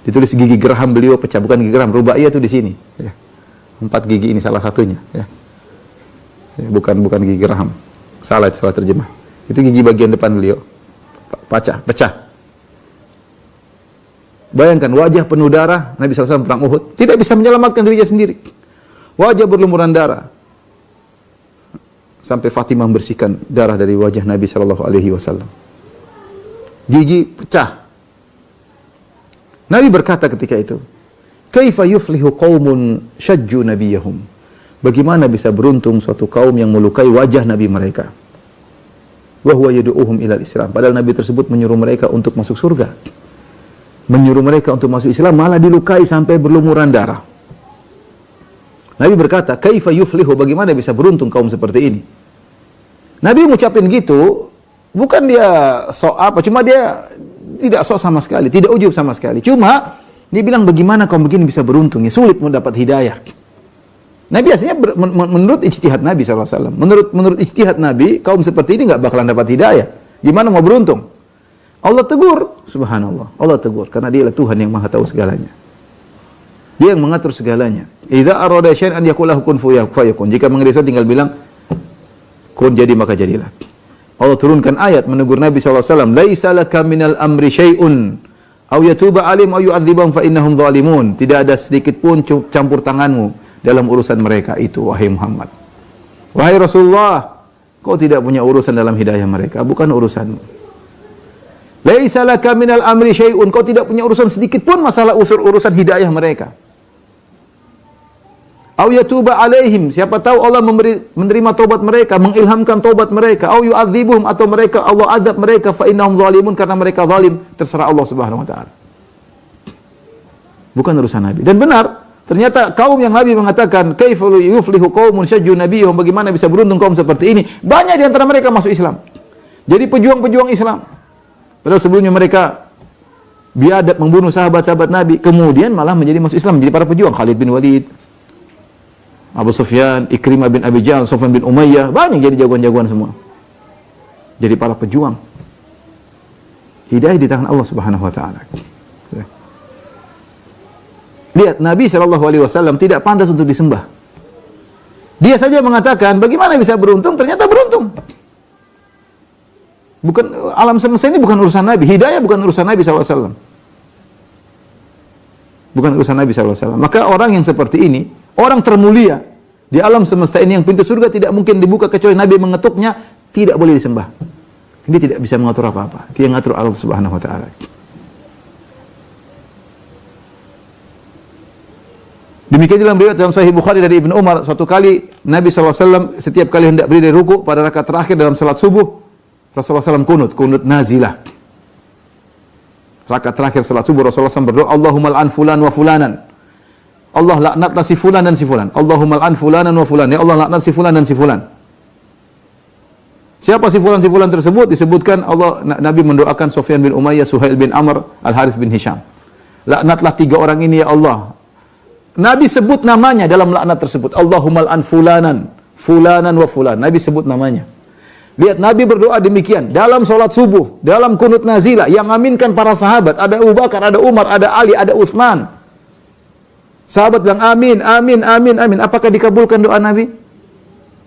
Ditulis gigi geraham beliau pecah, bukan gigi geraham. Rubaiyah itu di sini. Ya. 4 gigi ini salah satunya. Ya. Bukan gigi geraham. Salah terjemah. Itu gigi bagian depan beliau pecah. Bayangkan wajah penuh darah, Nabi SAW perang Uhud, tidak bisa menyelamatkan dirinya sendiri. Wajah berlumuran darah. Sampai Fatimah membersihkan darah dari wajah Nabi SAW. Gigi pecah. Nabi berkata ketika itu, "Kaifa yuflihu qaumun syajju nabiyahum?" Bagaimana bisa beruntung suatu kaum yang melukai wajah Nabi mereka? Wa huwa yad'uuhum ilal Islam. Padahal Nabi tersebut menyuruh mereka untuk masuk surga. Menyuruh mereka untuk masuk Islam, malah dilukai sampai berlumuran darah. Nabi berkata, "Kaifa yuflihu?" Bagaimana bisa beruntung kaum seperti ini? Nabi mengucapin gitu, bukan dia sok apa, cuma dia tidak sok sama sekali, tidak ujub sama sekali. Cuma dia bilang bagaimana kaum begini bisa beruntung, ya sulit mendapat hidayah. Nah biasanya menurut ijtihad Nabi SAW, menurut ijtihad Nabi, kaum seperti ini nggak bakalan dapat hidayah. Gimana mau beruntung? Allah tegur, subhanallah. Allah tegur karena Dialah Tuhan yang Maha tahu segalanya. Dia yang mengatur segalanya. Idza arada syai'an yaqul lahu kun fayakun. Jika mengenai sesuatu tinggal bilang kun, jadi maka jadilah. Allah turunkan ayat menegur Nabi SAW, "Laisa laka minal amri syai'un aw yatuba 'alaihim aw yu'adzibahum fa innahum zalimun." Tidak ada sedikit pun campur tanganmu dalam urusan mereka itu, wahai Muhammad. Wahai Rasulullah, kau tidak punya urusan dalam hidayah mereka, bukan urusanmu. Laisa laka minal amri syai'un, kau tidak punya urusan sedikit pun masalah urusan hidayah mereka. Au yatuba alaihim, siapa tahu Allah menerima taubat mereka, mengilhamkan taubat mereka. Au yu'adzibuhum, atau mereka Allah azab mereka, fa innahum zalimun, karena mereka zalim, terserah Allah Subhanahu wa taala. Bukan urusan Nabi. Dan benar, ternyata kaum yang Nabi mengatakan kaifa yuflihu qaumun syajju nabiyhum, bagaimana bisa beruntung kaum seperti ini? Banyak di antara mereka masuk Islam. Jadi pejuang-pejuang Islam. Padahal sebelumnya mereka biadab membunuh sahabat-sahabat Nabi, kemudian malah menjadi masuk Islam, menjadi para pejuang. Khalid bin Walid, Abu Sufyan, Ikrimah bin Abi Jahal, Sufyan bin Umayyah, banyak jadi jagoan-jagoan semua. Jadi para pejuang. Hidayah di tangan Allah Subhanahu wa taala. Lihat, Nabi Shallallahu alaihi wasallam tidak pantas untuk disembah. Dia saja mengatakan, bagaimana bisa beruntung? Ternyata beruntung. Bukan, alam semesta ini bukan urusan Nabi. Hidayah bukan urusan Nabi Shallallahu alaihi wasallam. Bukan urusan Nabi Shallallahu alaihi wasallam. Maka orang yang seperti ini, orang termulia di alam semesta ini, yang pintu surga tidak mungkin dibuka kecuali Nabi mengetuknya, tidak boleh disembah. Dia tidak bisa mengatur apa-apa. Dia mengatur Allah Subhanahu wa taala. Demikian dalam riwayat dalam Sahih Bukhari dari Ibnu Umar, suatu kali Nabi SAW setiap kali hendak berdiri dari ruku pada rakaat terakhir dalam salat subuh, Rasulullah SAW kunut nazilah. Rakaat terakhir salat subuh Rasulullah SAW berdoa, Allahumma al'an fulan wa fulanan. Allah laknatlah si fulan dan si fulan. Allahumma al'an fulanan wa fulan. Ya Allah laknat si fulan dan si fulan. Siapa si fulan tersebut? Disebutkan Allah, Nabi mendoakan Sufyan bin Umayyah, Suhail bin Amr, Al-Harits bin Hisham. Laknatlah 3 orang ini ya Allah. Nabi sebut namanya dalam laknat tersebut. Allahumma al'an fulanan wa fulan. Nabi sebut namanya. Lihat, Nabi berdoa demikian dalam salat subuh, dalam kunut nazilah, yang aminkan para sahabat. Ada Abu Bakar, ada Umar, ada Ali, ada Utsman. Sahabat bilang amin, amin, amin, amin. Apakah dikabulkan doa Nabi?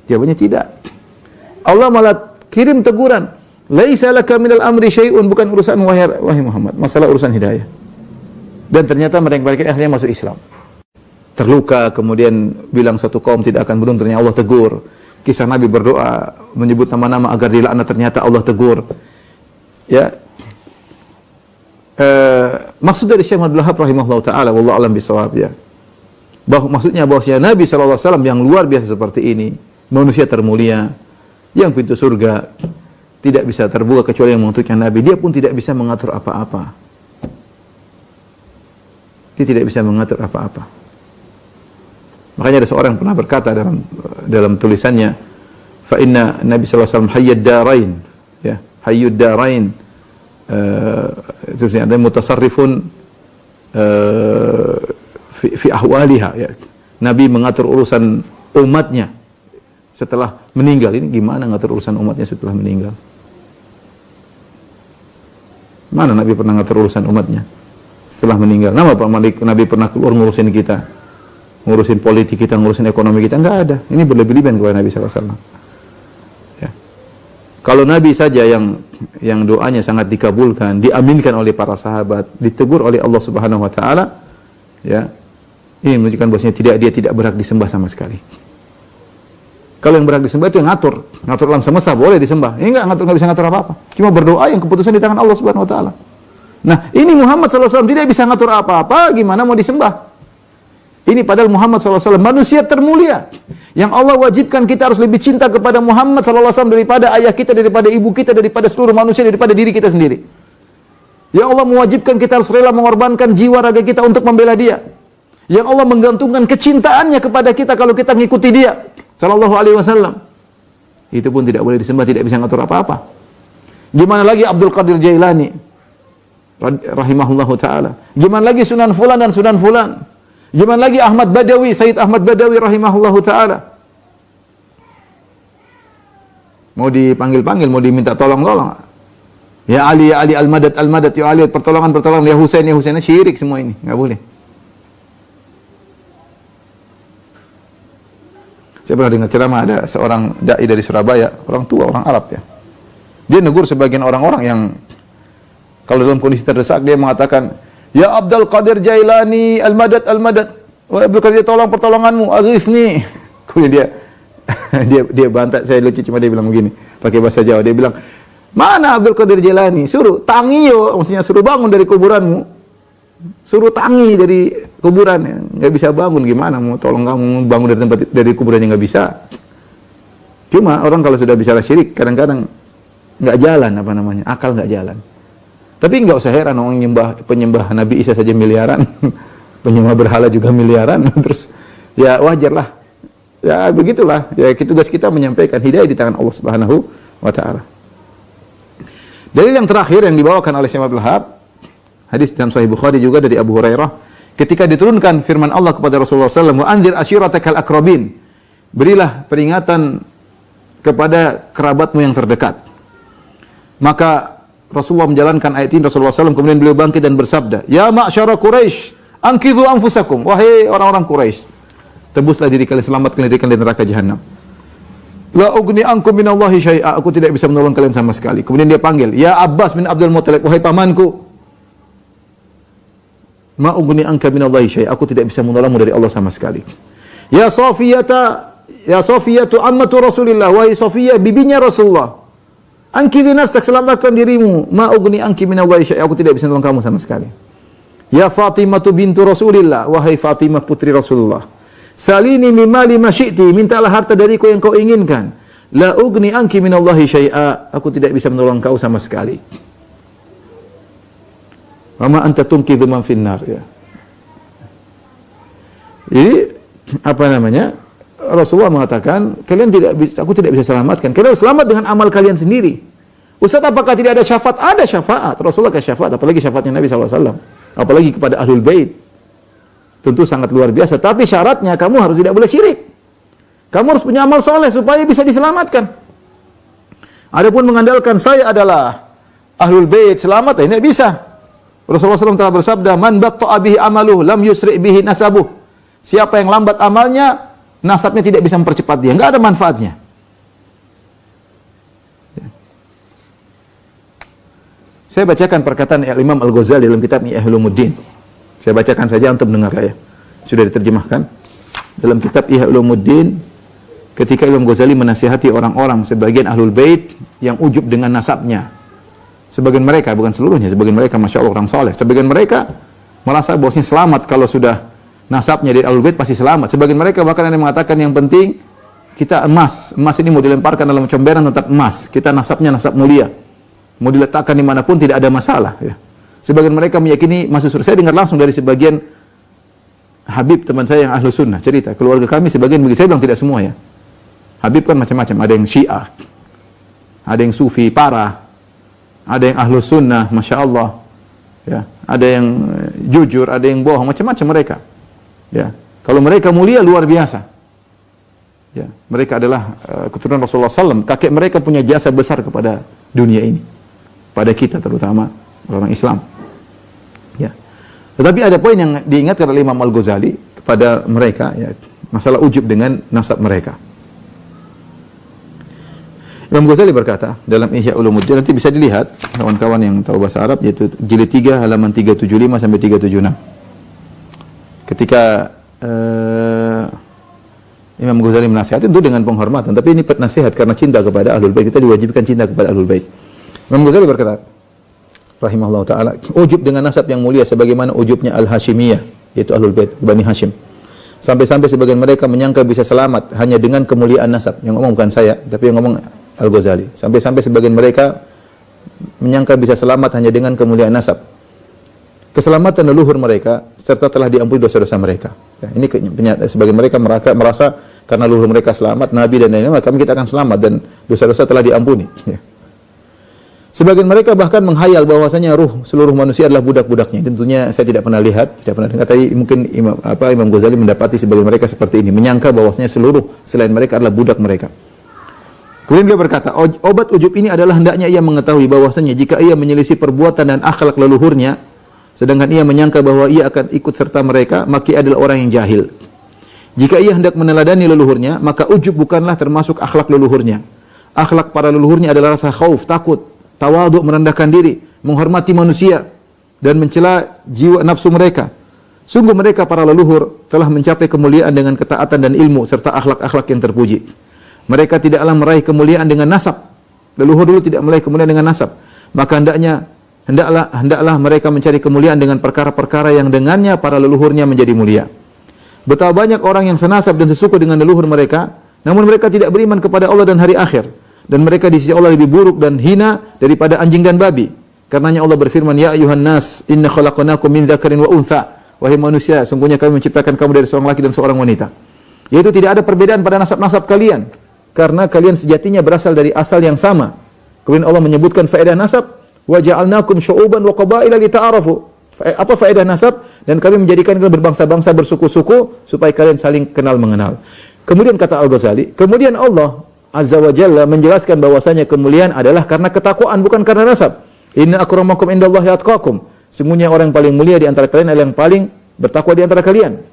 Jawabannya tidak. Allah malah kirim teguran. Laisa laka minal amri syai'un, bukan urusan wahai Muhammad, masalah urusan hidayah. Dan ternyata mereka akhirnya masuk Islam. Terluka, kemudian bilang suatu kaum tidak akan beruntung, ternyata Allah tegur. Kisah Nabi berdoa menyebut nama-nama agar dilaknat, ternyata Allah tegur. Ya. Maksud dari Syekh Abdul Wahab rahimahullah taala, wallahu alam bisawab, ya. Maksudnya bahwasanya Nabi SAW yang luar biasa seperti ini, manusia termulia, yang pintu surga tidak bisa terbuka kecuali yang mengutusnya Nabi. Dia pun tidak bisa mengatur apa-apa. Dia tidak bisa mengatur apa-apa. Makanya ada seorang yang pernah berkata dalam tulisannya, fa inna Nabi sallallahu alaihi wasallam hayyud darain, ya, hayyud darain, terusnya ada mutasarrifun fi ahwaliha, ya. Nabi mengatur urusan umatnya setelah meninggal. Ini gimana ngatur urusan umatnya setelah meninggal? Mana Nabi pernah ngatur urusan umatnya setelah meninggal? Nama Pak Malik Nabi pernah keluar ngurusin kita, ngurusin politik kita, ngurusin ekonomi kita? Enggak ada. Ini berlebih-lebihan kepada Nabi SAW. Ya. Kalau Nabi saja yang doanya sangat dikabulkan, diaminkan oleh para sahabat, ditegur oleh Allah Subhanahu Wa Taala, ya, ini menunjukkan bahwasanya dia tidak berhak disembah sama sekali. Kalau yang berhak disembah itu yang ngatur alam semesta, boleh disembah. Ini nggak bisa ngatur apa-apa. Cuma berdoa, yang keputusan di tangan Allah Subhanahu Wa Taala. Nah, ini Muhammad SAW tidak bisa ngatur apa-apa, gimana mau disembah? Ini padahal Muhammad SAW manusia termulia, yang Allah wajibkan kita harus lebih cinta kepada Muhammad SAW daripada ayah kita, daripada ibu kita, daripada seluruh manusia, daripada diri kita sendiri. Yang Allah mewajibkan kita harus rela mengorbankan jiwa raga kita untuk membela dia. Yang Allah menggantungkan kecintaannya kepada kita kalau kita mengikuti dia sallallahu alaihi wasallam. Itu pun tidak boleh disembah, tidak bisa ngatur apa-apa. Gimana lagi Abdul Qadir Jailani rahimahullahu taala? Gimana lagi Sunan Fulan dan Sunan Fulan? Gimana lagi Ahmad Badawi, Sayyid Ahmad Badawi rahimahullahu taala? Mau dipanggil-panggil, mau diminta tolong-tolong. Ya Ali, ya Ali, Al-Madad, Al-Madad, ya Ali, pertolongan, ya Husain, syirik semua ini, enggak boleh. Saya pernah dengar ceramah, ada seorang dai dari Surabaya, orang tua, orang Arab, ya. Dia negur sebagian orang-orang yang kalau dalam kondisi terdesak dia mengatakan, "Ya Abdul Qadir Jailani, Al-Madad, Al-Madad. Wahai Abdul Qadir, tolong pertolonganmu, aghithni." Kemudian dia bantat, saya lucu, cuma dia bilang begini, pakai bahasa Jawa. Dia bilang, "Mana Abdul Qadir Jailani? Suruh tangiyo, maksudnya suruh bangun dari kuburanmu. Suruh tangi dari kuburan, ya. Nggak bisa bangun, gimana mau tolong kamu bangun dari tempat, dari kuburannya nggak bisa." Cuma orang kalau sudah bicara syirik kadang-kadang nggak jalan, apa namanya, akal nggak jalan. Tapi nggak usah heran, orang penyembah Nabi Isa saja miliaran, penyembah berhala juga miliaran, terus ya wajarlah, ya begitulah. Ya tugas kita menyampaikan hidayah di tangan Allah Subhanahu Wa Taala. Dalil yang terakhir yang dibawakan oleh Syekh Abdul Wahab, hadis dalam Sahih Bukhari juga dari Abu Hurairah, ketika diturunkan firman Allah kepada Rasulullah SAW, "Wa anzir ashiratakal aqrabin." Berilah peringatan kepada kerabatmu yang terdekat. Maka Rasulullah menjalankan ayat ini, Rasulullah SAW, kemudian beliau bangkit dan bersabda, "Ya ma'syara Quraisy, anqidhu anfusakum." Wahai orang-orang Quraisy, tebuslah diri kalian, selamatkan diri kalian dari neraka jahanam. "La ugni ankum minallahi syai'a." Aku tidak bisa menolong kalian sama sekali. Kemudian dia panggil, "Ya Abbas bin Abdul Muthalib." Wahai pamanku, "Ma ugni anka minallahi syai'a." Aku tidak bisa menolongmu dari Allah sama sekali. "Ya Safiyata, ya Safiyatu ammatu Rasulillah." Wahai Safiyah, bibinya Rasulullah, "Anqidhi nafsak." Selamatkan dirimu. "Ma ugni anki minallahi syai'a." Aku tidak bisa menolong kamu sama sekali. "Ya Fatimatu bintu Rasulillah." Wahai Fatimah putri Rasulullah, "Salini mimali ma syi'ti." Mintalah harta dariku yang kau inginkan. "La ugni anki minallahi syai'a." Aku tidak bisa menolong kau sama sekali. "Wa ma anta tunqidhu man finnar." Ya. Jadi apa namanya? Rasulullah mengatakan, kalian tidak bisa, aku tidak bisa selamatkan. Kalian selamat dengan amal kalian sendiri. Ustaz, apakah tidak ada syafaat? Ada syafaat. Rasulullah kasih syafaat, apalagi syafaatnya Nabi SAW. Apalagi kepada Ahlul Bait. Tentu sangat luar biasa. Tapi syaratnya kamu harus tidak boleh syirik. Kamu harus punya amal soleh supaya bisa diselamatkan. Adapun mengandalkan saya adalah Ahlul Bait selamat, ini tidak bisa. Rasulullah SAW telah bersabda, "Man batta'a bihi amaluh, lam yusri' bihi nasabuh." Siapa yang lambat amalnya, nasabnya tidak bisa mempercepat dia, enggak ada manfaatnya. Saya bacakan perkataan Imam Al-Ghazali dalam kitab Ihya Ulumuddin. Saya bacakan saja untuk mendengar ya. Sudah diterjemahkan dalam kitab Ihya Ulumuddin ketika Imam Ghazali menasihati orang-orang sebagian Ahlul Bait yang ujub dengan nasabnya. Sebagian mereka, bukan seluruhnya, sebagian mereka Masya Allah orang soleh. Sebagian mereka merasa bahwasanya selamat kalau sudah nasabnya dari Ahlul Bait pasti selamat. Sebagian mereka bahkan ada yang mengatakan yang penting kita emas ini mau dilemparkan dalam comberan tetap emas. Kita nasabnya nasab mulia. Mau diletakkan dimanapun tidak ada masalah. Ya. Sebagian mereka meyakini masuk surga. Saya dengar langsung dari sebagian Habib teman saya yang Ahlu Sunnah cerita. Keluarga kami sebagian begitu. Saya bilang tidak semua ya. Habib kan macam-macam. Ada yang Syiah, ada yang Sufi parah, ada yang Ahlu Sunnah, Masya Allah. Ya. Ada yang jujur, ada yang bohong, macam-macam mereka. Ya, kalau mereka mulia luar biasa. Ya, mereka adalah keturunan Rasulullah SAW. Kakek mereka punya jasa besar kepada dunia ini, pada kita terutama orang Islam. Ya, tetapi ada poin yang diingatkan oleh Imam Al-Ghazali kepada mereka, ya, masalah ujub dengan nasab mereka. Imam Ghazali berkata dalam Ihya Ulumuddin, nanti bisa dilihat kawan-kawan yang tahu bahasa Arab, yaitu jilid 3 halaman 375 sampai 376. Ketika Imam Ghazali menasihati itu dengan penghormatan, tapi ini nasihat karena cinta kepada Ahlul Bait. Kita diwajibkan cinta kepada Ahlul Bait. Imam Ghazali berkata, rahimahullah taala, ujub dengan nasab yang mulia sebagaimana ujubnya Al-Hashimiyah, yaitu Ahlul Bait Bani Hashim. Sampai-sampai sebagian mereka menyangka bisa selamat hanya dengan kemuliaan nasab. Yang ngomong bukan saya, tapi yang ngomong Al-Ghazali. Sampai-sampai sebagian mereka menyangka bisa selamat hanya dengan kemuliaan nasab. Keselamatan leluhur mereka serta telah diampuni dosa-dosa mereka. Ya, ini sebagian mereka merasa karena leluhur mereka selamat, Nabi dan lain-lain, maka kita akan selamat dan dosa-dosa telah diampuni. Ya. Sebagian mereka bahkan menghayal bahwasanya ruh seluruh manusia adalah budak-budaknya. Tentunya saya tidak pernah lihat, tidak pernah dengar. Tapi mungkin Imam Ghazali mendapati sebagian mereka seperti ini, menyangka bahwasanya seluruh selain mereka adalah budak mereka. Kemudian beliau berkata, obat ujub ini adalah hendaknya ia mengetahui bahwasanya jika ia menyelisih perbuatan dan akhlak leluhurnya, sedangkan ia menyangka bahwa ia akan ikut serta mereka, maka ia adalah orang yang jahil. Jika ia hendak meneladani leluhurnya, maka ujub bukanlah termasuk akhlak leluhurnya. Akhlak para leluhurnya adalah rasa khauf, takut, tawadhu, merendahkan diri, menghormati manusia, dan mencela jiwa nafsu mereka. Sungguh mereka para leluhur telah mencapai kemuliaan dengan ketaatan dan ilmu, serta akhlak-akhlak yang terpuji. Mereka tidaklah meraih kemuliaan dengan nasab. Leluhur dulu tidak meraih kemuliaan dengan nasab. Maka hendaklah mereka mencari kemuliaan dengan perkara-perkara yang dengannya para leluhurnya menjadi mulia. Betapa banyak orang yang senasab dan sesuku dengan leluhur mereka, namun mereka tidak beriman kepada Allah dan hari akhir, dan mereka di sisi Allah lebih buruk dan hina daripada anjing dan babi. Karenanya Allah berfirman, "Ya ayuhan nas, inna khalaqnakum min dzakarin wa untha." Wahai manusia, sungguhnya kami menciptakan kamu dari seorang laki dan seorang wanita. Yaitu tidak ada perbedaan pada nasab-nasab kalian, karena kalian sejatinya berasal dari asal yang sama. Kemudian Allah menyebutkan faedah nasab, wa ja'alnakum syu'uban wa qabaila lita'arafu. Apa faedah nasab? Dan kami menjadikan kalian berbangsa-bangsa, bersuku-suku supaya kalian saling kenal mengenal. Kemudian kata Al-Ghazali, kemudian Allah Azza wa Jalla menjelaskan bahwasanya kemuliaan adalah karena ketakwaan, bukan karena nasab. Inna akramakum indallahi atqakum. Sesungguhnya orang yang paling mulia di antara kalian adalah yang paling bertakwa di antara kalian.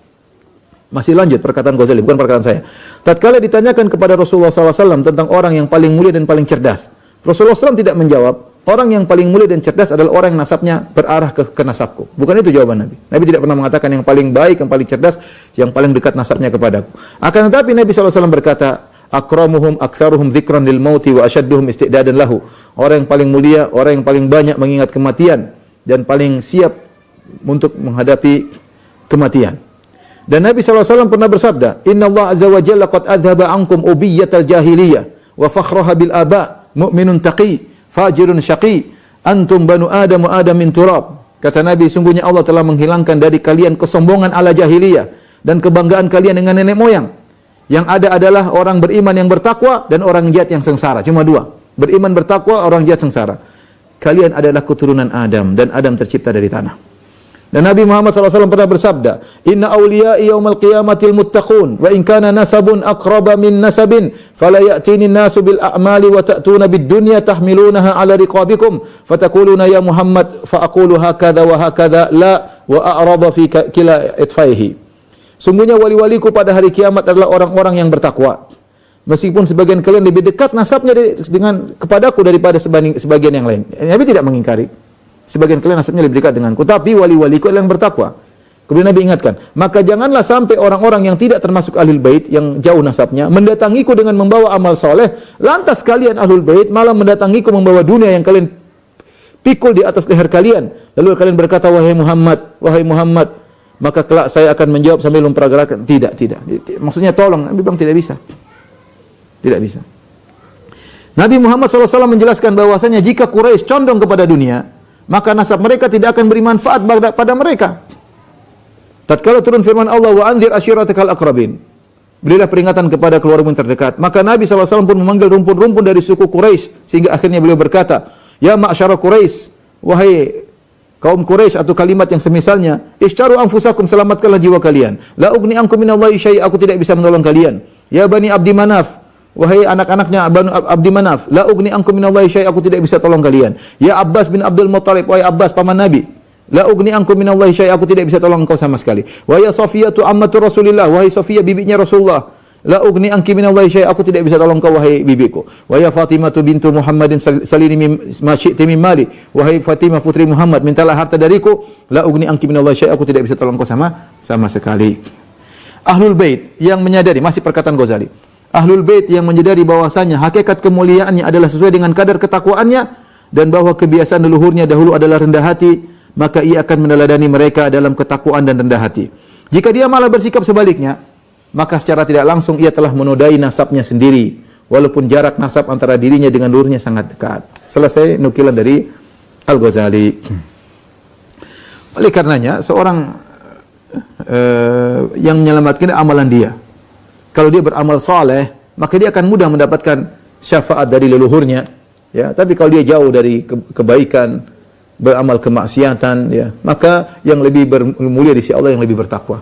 Masih lanjut perkataan Ghazali, bukan perkataan saya. Tatkala ditanyakan kepada Rasulullah SAW tentang orang yang paling mulia dan paling cerdas, Rasulullah SAW tidak menjawab, orang yang paling mulia dan cerdas adalah orang yang nasabnya berarah ke nasabku. Bukan itu jawaban Nabi. Nabi tidak pernah mengatakan yang paling baik, yang paling cerdas, yang paling dekat nasabnya kepadaku. Akan tetapi Nabi SAW berkata, akramuhum aktsaruhum dzikran lil mauti wa asyadduhum istidadan lahu. Orang yang paling mulia, orang yang paling banyak mengingat kematian dan paling siap untuk menghadapi kematian. Dan Nabi SAW pernah bersabda, Inna Allah Azza wa Jalla qad adhaba ankum ubiyyatal jahiliyah wa fakhraha bil aba, mu'minun taqi, fajirun syaqi, antum banu Adam wa Adam min turab. Kata Nabi, sungguhnya Allah telah menghilangkan dari kalian kesombongan ala jahiliyah dan kebanggaan kalian dengan nenek moyang. Yang ada adalah orang beriman yang bertakwa dan orang jahat yang sengsara. Cuma dua. Beriman bertakwa, orang jahat sengsara. Kalian adalah keturunan Adam dan Adam tercipta dari tanah. Dan Nabi Muhammad SAW pernah bersabda, Inna awliya'i yawmal qiyamatil muttaqun, wa in kana nasabun aqraba min nasabin, fala ya'tini nasu bil a'mali wa ta'tuna bid dunya tahmilunaha ala riqabikum, fatakuluna ya Muhammad, fa'akulu hakadha wa hakadha, la wa a'rada fi kila itfaihi. Sungguhnya wali-waliku pada hari kiamat adalah orang-orang yang bertakwa. Meskipun sebagian kalian lebih dekat nasabnya dengan kepadaku daripada sebagian yang lain. Nabi tidak mengingkari. Sebagian kalian nasabnya lebih dekat denganku, tapi wali-waliku adalah yang bertakwa. Kemudian Nabi ingatkan, maka janganlah sampai orang-orang yang tidak termasuk ahlul bait yang jauh nasabnya mendatangiku dengan membawa amal soleh, lantas kalian ahlul bait malah mendatangiku membawa dunia yang kalian pikul di atas leher kalian. Lalu kalian berkata, wahai Muhammad, maka kelak saya akan menjawab sambil memperagakan. Tidak. Maksudnya tolong. Nabi bilang tidak bisa. Tidak bisa. Nabi Muhammad SAW menjelaskan bahwasanya jika Quraisy condong kepada dunia, maka nasab mereka tidak akan beri manfaat pada mereka. Tatkala turun firman Allah, wa anzir ashiratakal aqrabin, berilah peringatan kepada keluargamu terdekat. Maka Nabi SAW pun memanggil rumpun-rumpun dari suku Quraisy, sehingga akhirnya beliau berkata, ya ma'syara Quraisy, wahai kaum Quraisy, atau kalimat yang semisalnya, isyaru anfusakum, selamatkanlah jiwa kalian. La ugni ankum minallahi syai', aku tidak bisa menolong kalian. Ya Bani Abdi Manaf, wahai anak-anaknya Banu Abdi Manaf, la ugni ankum minallahi syai', aku tidak bisa tolong kalian. Ya Abbas bin Abdul Muttalib, wahai Abbas paman Nabi, la ugni ankum minallahi syai', aku tidak bisa tolong engkau sama sekali. Wa ya Safiyatu ammatu Rasulillah, wahai Safiyah bibinya Rasulullah, la ugni anki minallahi syai', aku tidak bisa tolong engkau wahai bibiku. Wa ya Fatimatu bintu Muhammadin salini ma syi'ti min mali, wahai Fatimah putri Muhammad, mintalah harta dariku, la ugni anki minallahi syai', aku tidak bisa tolong engkau sama sekali. Ahlul bait yang menyadari, masih perkataan Ghazali, Ahlul bait yang menyadari bahwasanya hakikat kemuliaannya adalah sesuai dengan kadar ketakwaannya dan bahwa kebiasaan leluhurnya dahulu adalah rendah hati, maka ia akan meneladani mereka dalam ketakwaan dan rendah hati. Jika dia malah bersikap sebaliknya, maka secara tidak langsung ia telah menodai nasabnya sendiri, walaupun jarak nasab antara dirinya dengan leluhurnya sangat dekat. Selesai nukilan dari Al-Ghazali. Oleh karenanya, seorang yang menyelamatkan amalan dia, kalau dia beramal saleh, maka dia akan mudah mendapatkan syafaat dari leluhurnya. Ya, tapi kalau dia jauh dari kebaikan, beramal kemaksiatan, ya, maka yang lebih mulia di sisi Allah yang lebih bertakwa.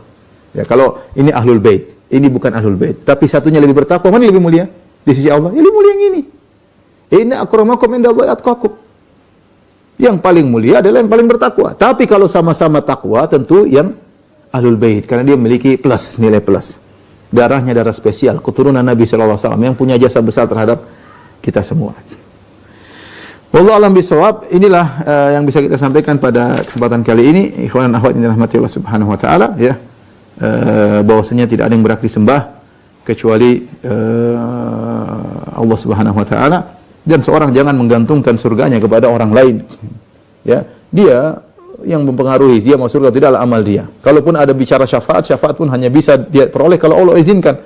Ya, kalau ini ahlul bait, ini bukan ahlul bait, tapi satunya lebih bertakwa, mana lebih mulia di sisi Allah? Yang lebih mulia yang ini. Inna akramakum indallahi atqakum. Yang paling mulia adalah yang paling bertakwa. Tapi kalau sama-sama takwa, tentu yang ahlul bait, karena dia memiliki plus, nilai plus. Darahnya darah spesial, keturunan Nabi SAW yang punya jasa besar terhadap kita semua. Wallahu a'lam bishawab. Inilah yang bisa kita sampaikan pada kesempatan kali ini. Ikhwan dan akhwat yang dirahmati Allah Subhanahu wa taala, ya. Bahwasanya tidak ada yang berhak disembah kecuali Allah Subhanahu wa taala, dan seorang jangan menggantungkan surganya kepada orang lain. Ya, dia yang mempengaruhi dia masuk surga tidaklah amal dia. Kalaupun ada bicara syafaat pun hanya bisa dia peroleh kalau Allah izinkan.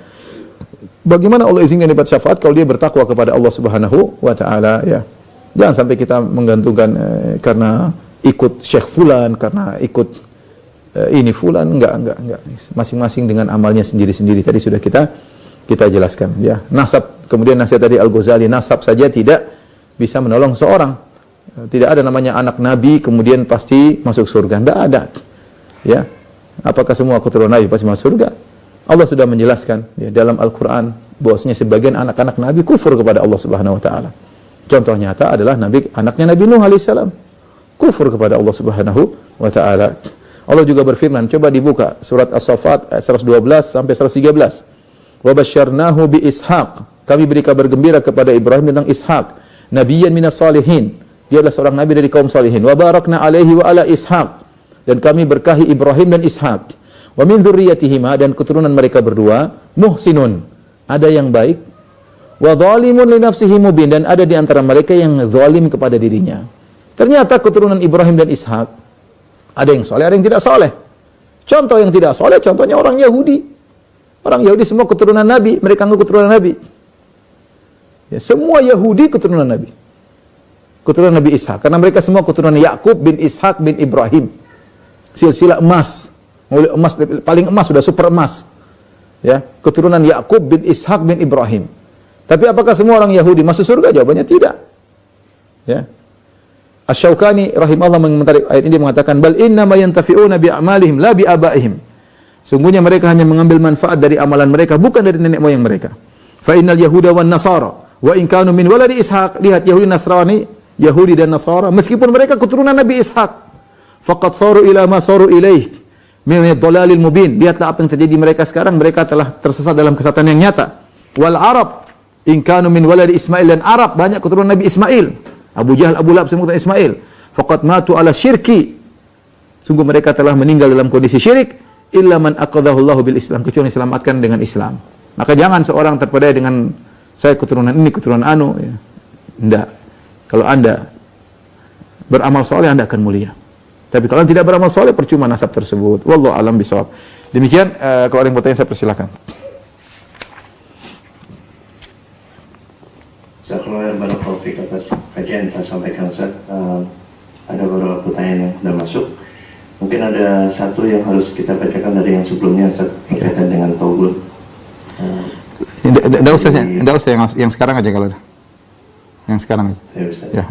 Bagaimana Allah izinkan dapat syafaat kalau dia bertakwa kepada Allah Subhanahu wa taala, ya. Jangan sampai kita menggantungkan karena ikut Syekh fulan, karena ikut ini fulan, enggak. Masing-masing dengan amalnya sendiri-sendiri. Tadi sudah kita jelaskan, ya. Nasab, kemudian nasihat tadi Al-Ghazali, nasab saja tidak bisa menolong seorang. Tidak ada namanya anak Nabi kemudian pasti masuk surga. Tidak ada. Ya. Apakah semua keturunan Nabi pasti masuk surga? Allah sudah menjelaskan, ya, dalam Al-Quran bahwasanya sebagian anak-anak Nabi kufur kepada Allah Subhanahu wa taala. Contoh nyata adalah anaknya Nabi Nuh alaihissalam. kufur kepada Allah Subhanahu wa taala. Allah juga berfirman, coba dibuka surat As-Saffat ayat 112 sampai 113. Wa basyarnahu bi Ishaq. Kami beri kabar gembira kepada Ibrahim tentang Ishaq, nabiyyan minas salihin. Dia adalah seorang nabi dari kaum salihin. Wa barakna alaihi wa ala Ishaq. Dan kami berkahi Ibrahim dan Ishaq. Wa min dzurriyyatihima, dan keturunan mereka berdua, muhsinun, ada yang baik, wa zalimun li nafsihi mubin, dan ada di antara mereka yang zalim kepada dirinya. Ternyata keturunan Ibrahim dan Ishak ada yang soleh, ada yang tidak soleh. Contoh yang tidak soleh, contohnya orang Yahudi. Orang Yahudi semua keturunan Nabi, mereka anggap keturunan Nabi. Ya, semua Yahudi keturunan Nabi. Keturunan Nabi Ishak, karena mereka semua keturunan Yakub bin Ishak bin Ibrahim. Silsilah emas, emas paling emas, sudah super emas. Ya, keturunan Yakub bin Ishak bin Ibrahim. Tapi apakah semua orang Yahudi masuk surga? Jawabannya tidak. Ya. Asy-Syaukani rahimahullah mengomentari ayat ini, dia mengatakan, bal inna ma yantafi'una bi a'malihim la bi abaihim. Sungguhnya mereka hanya mengambil manfaat dari amalan mereka, bukan dari nenek moyang mereka. Fa innal yahuda wan nasara wa in kanu min waladi Ishaq. Lihat Yahudi Nasrani, Yahudi dan Nasara, meskipun mereka keturunan Nabi Ishaq, faqad saru ila ma saru ilaih min dhalalil mubin. Lihatlah apa yang terjadi mereka sekarang, mereka telah tersesat dalam kesesatan yang nyata. Wal Arab in kanu min waladi Ismail, dan Arab banyak keturunan Nabi Ismail. Abu Jahal, Abu Lahab semua keturunan Ismail. Faqad matu ala syirki. Sungguh mereka telah meninggal dalam kondisi syirik. Illa man aqadahu Allahu bil Islam, kecuali diselamatkan dengan Islam. Maka jangan seorang terpedaya dengan saya keturunan ini, keturunan anu, ya. Tidak. Kalau Anda beramal soleh, Anda akan mulia. Tapi kalau tidak beramal soleh, percuma nasab tersebut. Wallahu a'lam bishawab. Demikian, kalau ada yang bertanya, saya persilakan. Jazakallahu khairan atas kajian yang telah sampaikan, Ustaz. Ada beberapa pertanyaan yang sudah masuk. Mungkin ada satu yang harus kita bacakan dari yang sebelumnya, Ustaz, berkaitan dengan Taubul. Tidak usah yang sekarang aja kalau ada. Yang sekarang aja. Ya, Ustaz. Ya.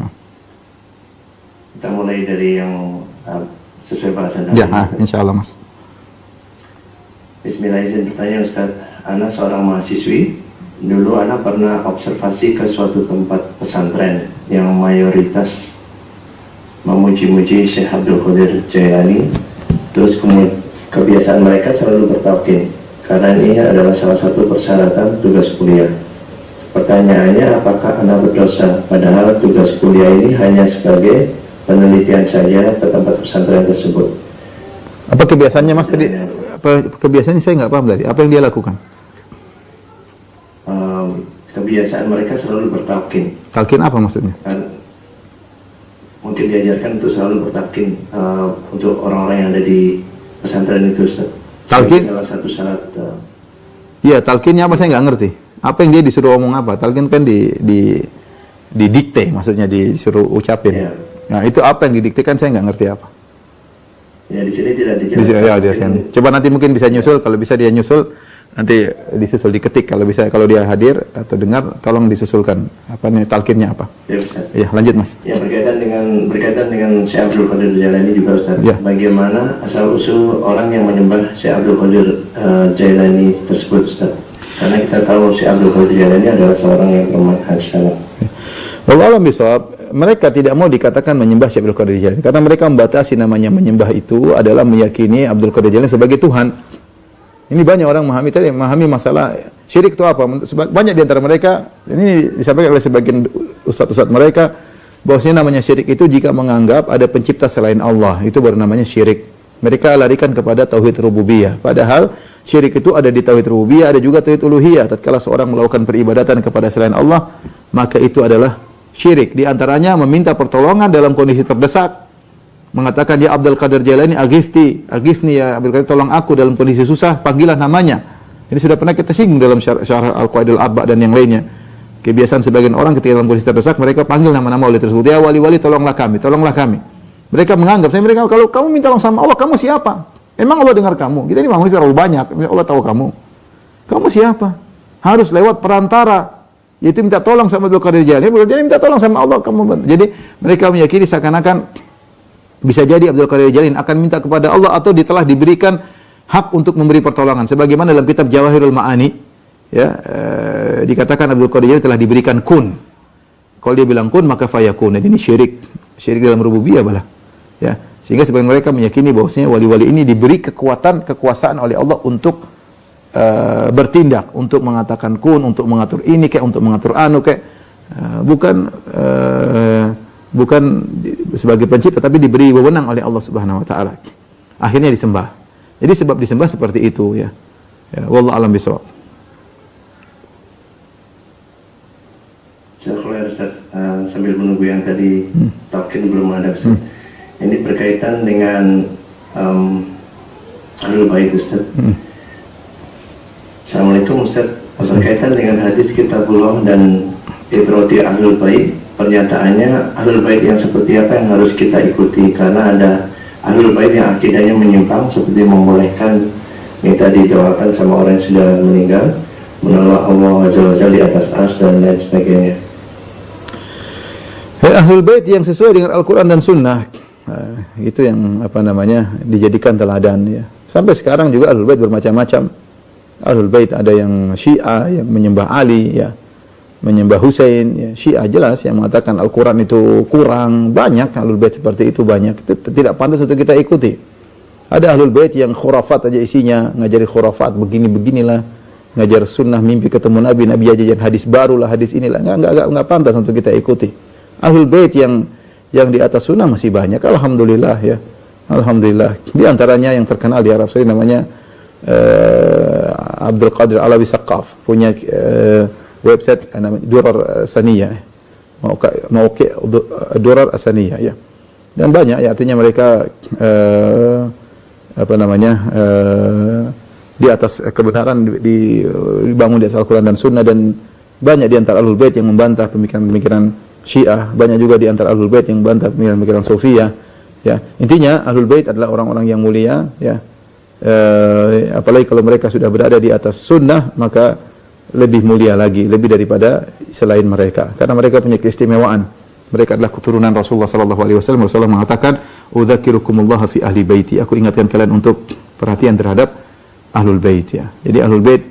Kita mulai dari yang sesuai bahasan Ya, insya Allah, Mas. Bismillahirrahmanirrahim. Bertanya, Ustaz, Ana seorang mahasiswi. Dulu Ana pernah observasi ke suatu tempat pesantren yang mayoritas memuji-muji Syekh Abdul Qadir Jailani. Terus kebiasaan mereka selalu bertalqin, karena ini adalah salah satu persyaratan tugas kuliah. Pertanyaannya, apakah Ana berdosa padahal tugas kuliah ini hanya sebagai penelitian saja ke tempat pesantren tersebut? Apa kebiasaannya, Mas, tadi? Apa kebiasaannya, saya nggak paham tadi. Apa yang dia lakukan? Kebiasaan mereka selalu bertalqin. Talqin apa maksudnya? Mungkin diajarkan untuk selalu bertalqin untuk orang-orang yang ada di pesantren itu, Ustaz. Talqin? Salah satu syarat. Iya, talqinnya apa, saya nggak ngerti. Apa yang dia disuruh omong apa? Talqin kan didikte, maksudnya disuruh ucapin. Ya. Nah, itu apa yang didiktekan, saya nggak ngerti apa. Ya, di sini tidak Di sini, ya, dia sini. Coba nanti mungkin bisa nyusul, kalau bisa dia nyusul, nanti disusul, diketik, kalau bisa, kalau dia hadir atau dengar, tolong disusulkan apa nih talqinnya apa. Ya, Ustaz. Ya, lanjut, Mas. Ya, berkaitan dengan Syekh Abdul Qadir Jailani juga, Ustaz. Ya. Bagaimana asal usul orang yang menyembah Syekh Abdul Qadir Jailani tersebut, Ustaz? Karena kita tahu Syekh Abdul Qadir Jailani adalah seorang yang bermanhaj salaf. Wallahu a'lam bishawab. Mereka tidak mau dikatakan menyembah Syekh Abdul Qadir Jailani karena mereka membatasi namanya menyembah itu adalah meyakini Abdul Qadir Jailani sebagai Tuhan. Ini banyak orang memahami masalah syirik itu apa. Banyak di antara mereka, ini disampaikan oleh sebagian ustaz-ustaz mereka, bahwasanya namanya syirik itu jika menganggap ada pencipta selain Allah, itu baru namanya syirik. Mereka larikan kepada tauhid rububiyah. Padahal syirik itu ada di tauhid rububiyah, ada juga tauhid uluhiyah. Tatkala seorang melakukan peribadatan kepada selain Allah, maka itu adalah syirik. Di antaranya meminta pertolongan dalam kondisi terdesak. Mengatakan, ya Abdul Qadir Jailani, aghithni ya Abdul Qadir, tolong aku dalam kondisi susah, panggillah namanya. Ini sudah pernah kita singgung dalam syarah Al-Qaidul Arba' dan yang lainnya. Kebiasaan sebagian orang ketika dalam kondisi terdesak, mereka panggil nama-nama wali tersebut. Ya wali-wali, tolonglah kami, tolonglah kami. Mereka menganggap, kalau kamu minta tolong sama Allah, kamu siapa? Emang Allah dengar kamu? Kita ini manusia terlalu banyak, Allah tahu kamu. Kamu siapa? Harus lewat perantara, yaitu minta tolong sama Abdul Qadir Jailani. Abdul Qadir Jailani minta tolong sama Allah, kamu bantu. Jadi mereka meyakini seakan-akan bisa jadi Abdul Qadir Jailani akan minta kepada Allah atau telah diberikan hak untuk memberi pertolongan. Sebagaimana dalam kitab Jawahirul Ma'ani, ya, dikatakan Abdul Qadir Jailani telah diberikan kun. Kalau dia bilang kun, maka fayakun. Jadi ini syirik dalam rububiyah balah. Ya, sehingga sebagian mereka meyakini bahwasanya wali-wali ini diberi kekuasaan oleh Allah untuk bertindak, untuk mengatakan kun, untuk mengatur ini kayak, untuk mengatur anu kayak, bukan sebagai pencipta, tapi diberi wewenang oleh Allah Subhanahu wa taala. Akhirnya disembah. Jadi sebab disembah seperti itu ya. Ya, wallahu alam bisawab. Sambil menunggu yang tadi talkin belum ada Ustaz. Ini berkaitan dengan Ahlul Bait Ustaz. Assalamualaikum Ustaz. Berkaitan dengan hadis Kitabullah dan Ibrati Ahlul Bait, pernyataannya Ahlul Bait yang seperti apa yang harus kita ikuti, karena ada Ahlul Bait yang akidahnya menyimpang seperti membolehkan minta didoakan sama orang yang sudah meninggal, menolak Allah Azza wa Jalla di atas ars dan lain sebagainya. Ahlul Bait yang sesuai dengan Al-Quran dan Sunnah, itu yang dijadikan teladan ya. Sampai sekarang juga Ahlul Bait bermacam-macam. Ahlul Bait ada yang Syiah yang menyembah Ali ya, menyembah Husain ya. Syiah jelas yang mengatakan Al-Quran itu kurang, banyak Ahlul Bait seperti itu, banyak. Itu tidak pantas untuk kita ikuti. Ada Ahlul Bait yang khurafat aja isinya, ngajari khurafat beginilah, ngajar sunnah, mimpi ketemu Nabi, Nabi ajajan hadis barulah, hadis inilah, enggak pantas untuk kita ikuti. Ahlul Bait yang di atas sunnah masih banyak, alhamdulillah ya. Alhamdulillah. Di antaranya yang terkenal di Arab Saudi namanya Abdul Qadir Alawi Saqaf, punya website namanya Durar Saniyah. Durar Saniyah ya. Dan banyak ya, artinya mereka di atas kebenaran, dibangun di atas Al-Quran dan Sunnah, dan banyak di antara Ahlul Bait yang membantah pemikiran-pemikiran Syiah, banyak juga di antara Ahlul Bait yang membantah pemikiran-pemikiran Sufiyah ya. Intinya Ahlul Bait adalah orang-orang yang mulia ya. Apalagi kalau mereka sudah berada di atas sunnah, maka lebih mulia lagi, lebih daripada selain mereka, karena mereka punya keistimewaan. Mereka adalah keturunan Rasulullah sallallahu alaihi wasallam. Rasulullah mengatakan, "Udzakirukumullah fi ahli baiti." Aku ingatkan kalian untuk perhatian terhadap Ahlul Bait ya. Jadi Ahlul Bait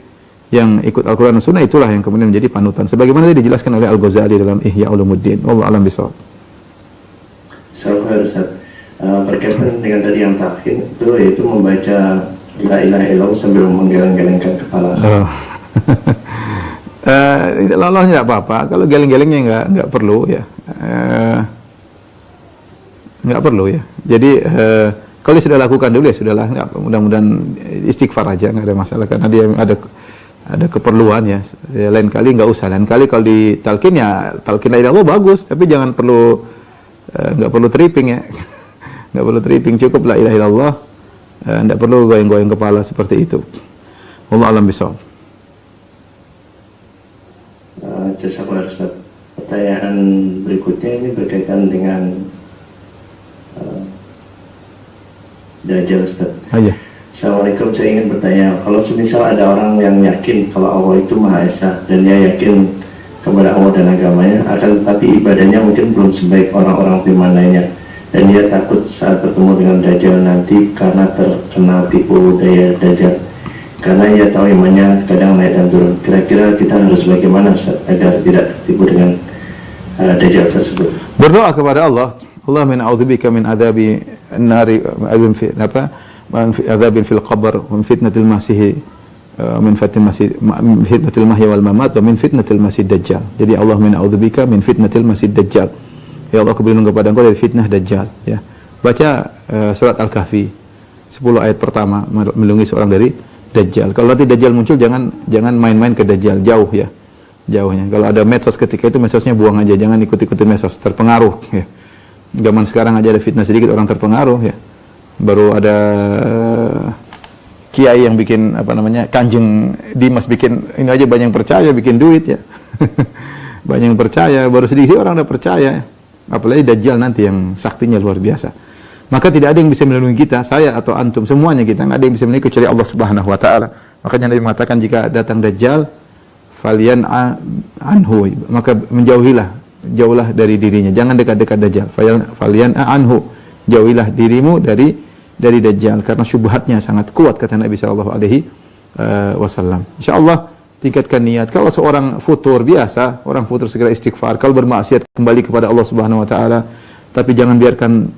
yang ikut Al-Quran dan Sunnah itulah yang kemudian menjadi panutan, sebagaimana tadi dijelaskan oleh Al-Ghazali dalam Ihya Ulumuddin. Wallahu a'lam bishawab. Ustaz, berkaitan dengan tadi yang takhir itu, yaitu membaca la ilaha illallah sambil menggeleng-gelengkan kepala. Allah tidak apa-apa, kalau geleng-gelengnya enggak perlu ya. Enggak perlu ya. Jadi kalau sudah lakukan dulu ya sudahlah, mudah-mudahan istighfar aja, enggak ada masalah, karena dia ada keperluan ya. Lain kali enggak usah. Lain kali kalau ditalkin ya talkin la ilaha illallah bagus, tapi jangan perlu enggak perlu tripping ya. Enggak perlu tripping, cukup la ilaha illallah. Enggak perlu goyang-goyang kepala seperti itu. Wallahu a'lam bishawab. Jazakallah Ustaz. Pertanyaan berikutnya ini berkaitan dengan Dajjal Ustaz. Aja. Assalamualaikum, saya ingin bertanya, kalau semisal ada orang yang yakin kalau Allah itu Maha Esa dan dia yakin kepada Allah dan agamanya, akan tetapi ibadahnya mungkin belum sebaik orang-orang beriman lainnya, dan dia takut saat bertemu dengan Dajjal nanti karena terkena tipu daya Dajjal, karena ia tahu imannya kadang naik dan turun. Kira-kira kita harus bagaimana Ustaz agar tidak tertipu dengan Dajjal tersebut? Berdoa kepada Allah, Allahumma a'udzubika min adzabi an-nari adzabin fil qabr wa min fitnatil masih min fitnatil mahya wal mamat wa min fitnatil masih dajjal. Jadi Allahumma a'udzubika min fitnatil masih dajjal. Ya Allah, aku berlindung kepada Engkau dari fitnah dajjal ya. Baca surat Al-Kahfi 10 ayat pertama, melindungi seorang dari dajjal. Kalau nanti dajjal muncul, jangan main-main ke dajjal, jauh ya. Jauhnya. Kalau ada medsos ketika itu, medsosnya buang aja, jangan ikut-ikutin medsos, terpengaruh ya. Zaman sekarang aja ada fitnah sedikit orang terpengaruh ya. Baru ada kiai yang bikin Kanjeng Dimas bikin ini aja banyak yang percaya, bikin duit ya. Banyak yang percaya, baru sedikit orang udah percaya. Apalagi Dajjal nanti yang saktinya luar biasa. Maka tidak ada yang bisa melindungi kita, saya atau antum, semuanya kita, nggak ada yang bisa melindungi kecuali Allah Subhanahu wa taala. Makanya Nabi mengatakan jika datang Dajjal, falian anhu, maka jauhlah dari dirinya, jangan dekat-dekat Dajjal. Falian anhu, jauhilah dirimu dari Dajjal, karena syubhatnya sangat kuat, kata Nabi sallallahu alaihi wasallam. Insyaallah tingkatkan niat. Kalau seorang futur biasa, orang futur segera istighfar. Kalau bermaksiat kembali kepada Allah Subhanahu wa taala. tapi jangan biarkan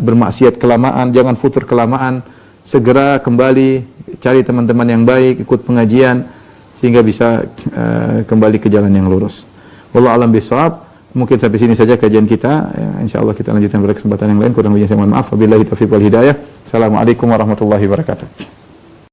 bermaksiat kelamaan, jangan futur kelamaan. Segera kembali, cari teman-teman yang baik, ikut pengajian sehingga bisa kembali ke jalan yang lurus. Wallahu a'lam bishawab. Mungkin sampai sini saja kajian kita. Ya, insyaallah kita lanjutkan pada kesempatan yang lain. Kurang lebihnya saya mohon maaf. Wabillahi taufiq wal hidayah. Assalamualaikum warahmatullahi wabarakatuh.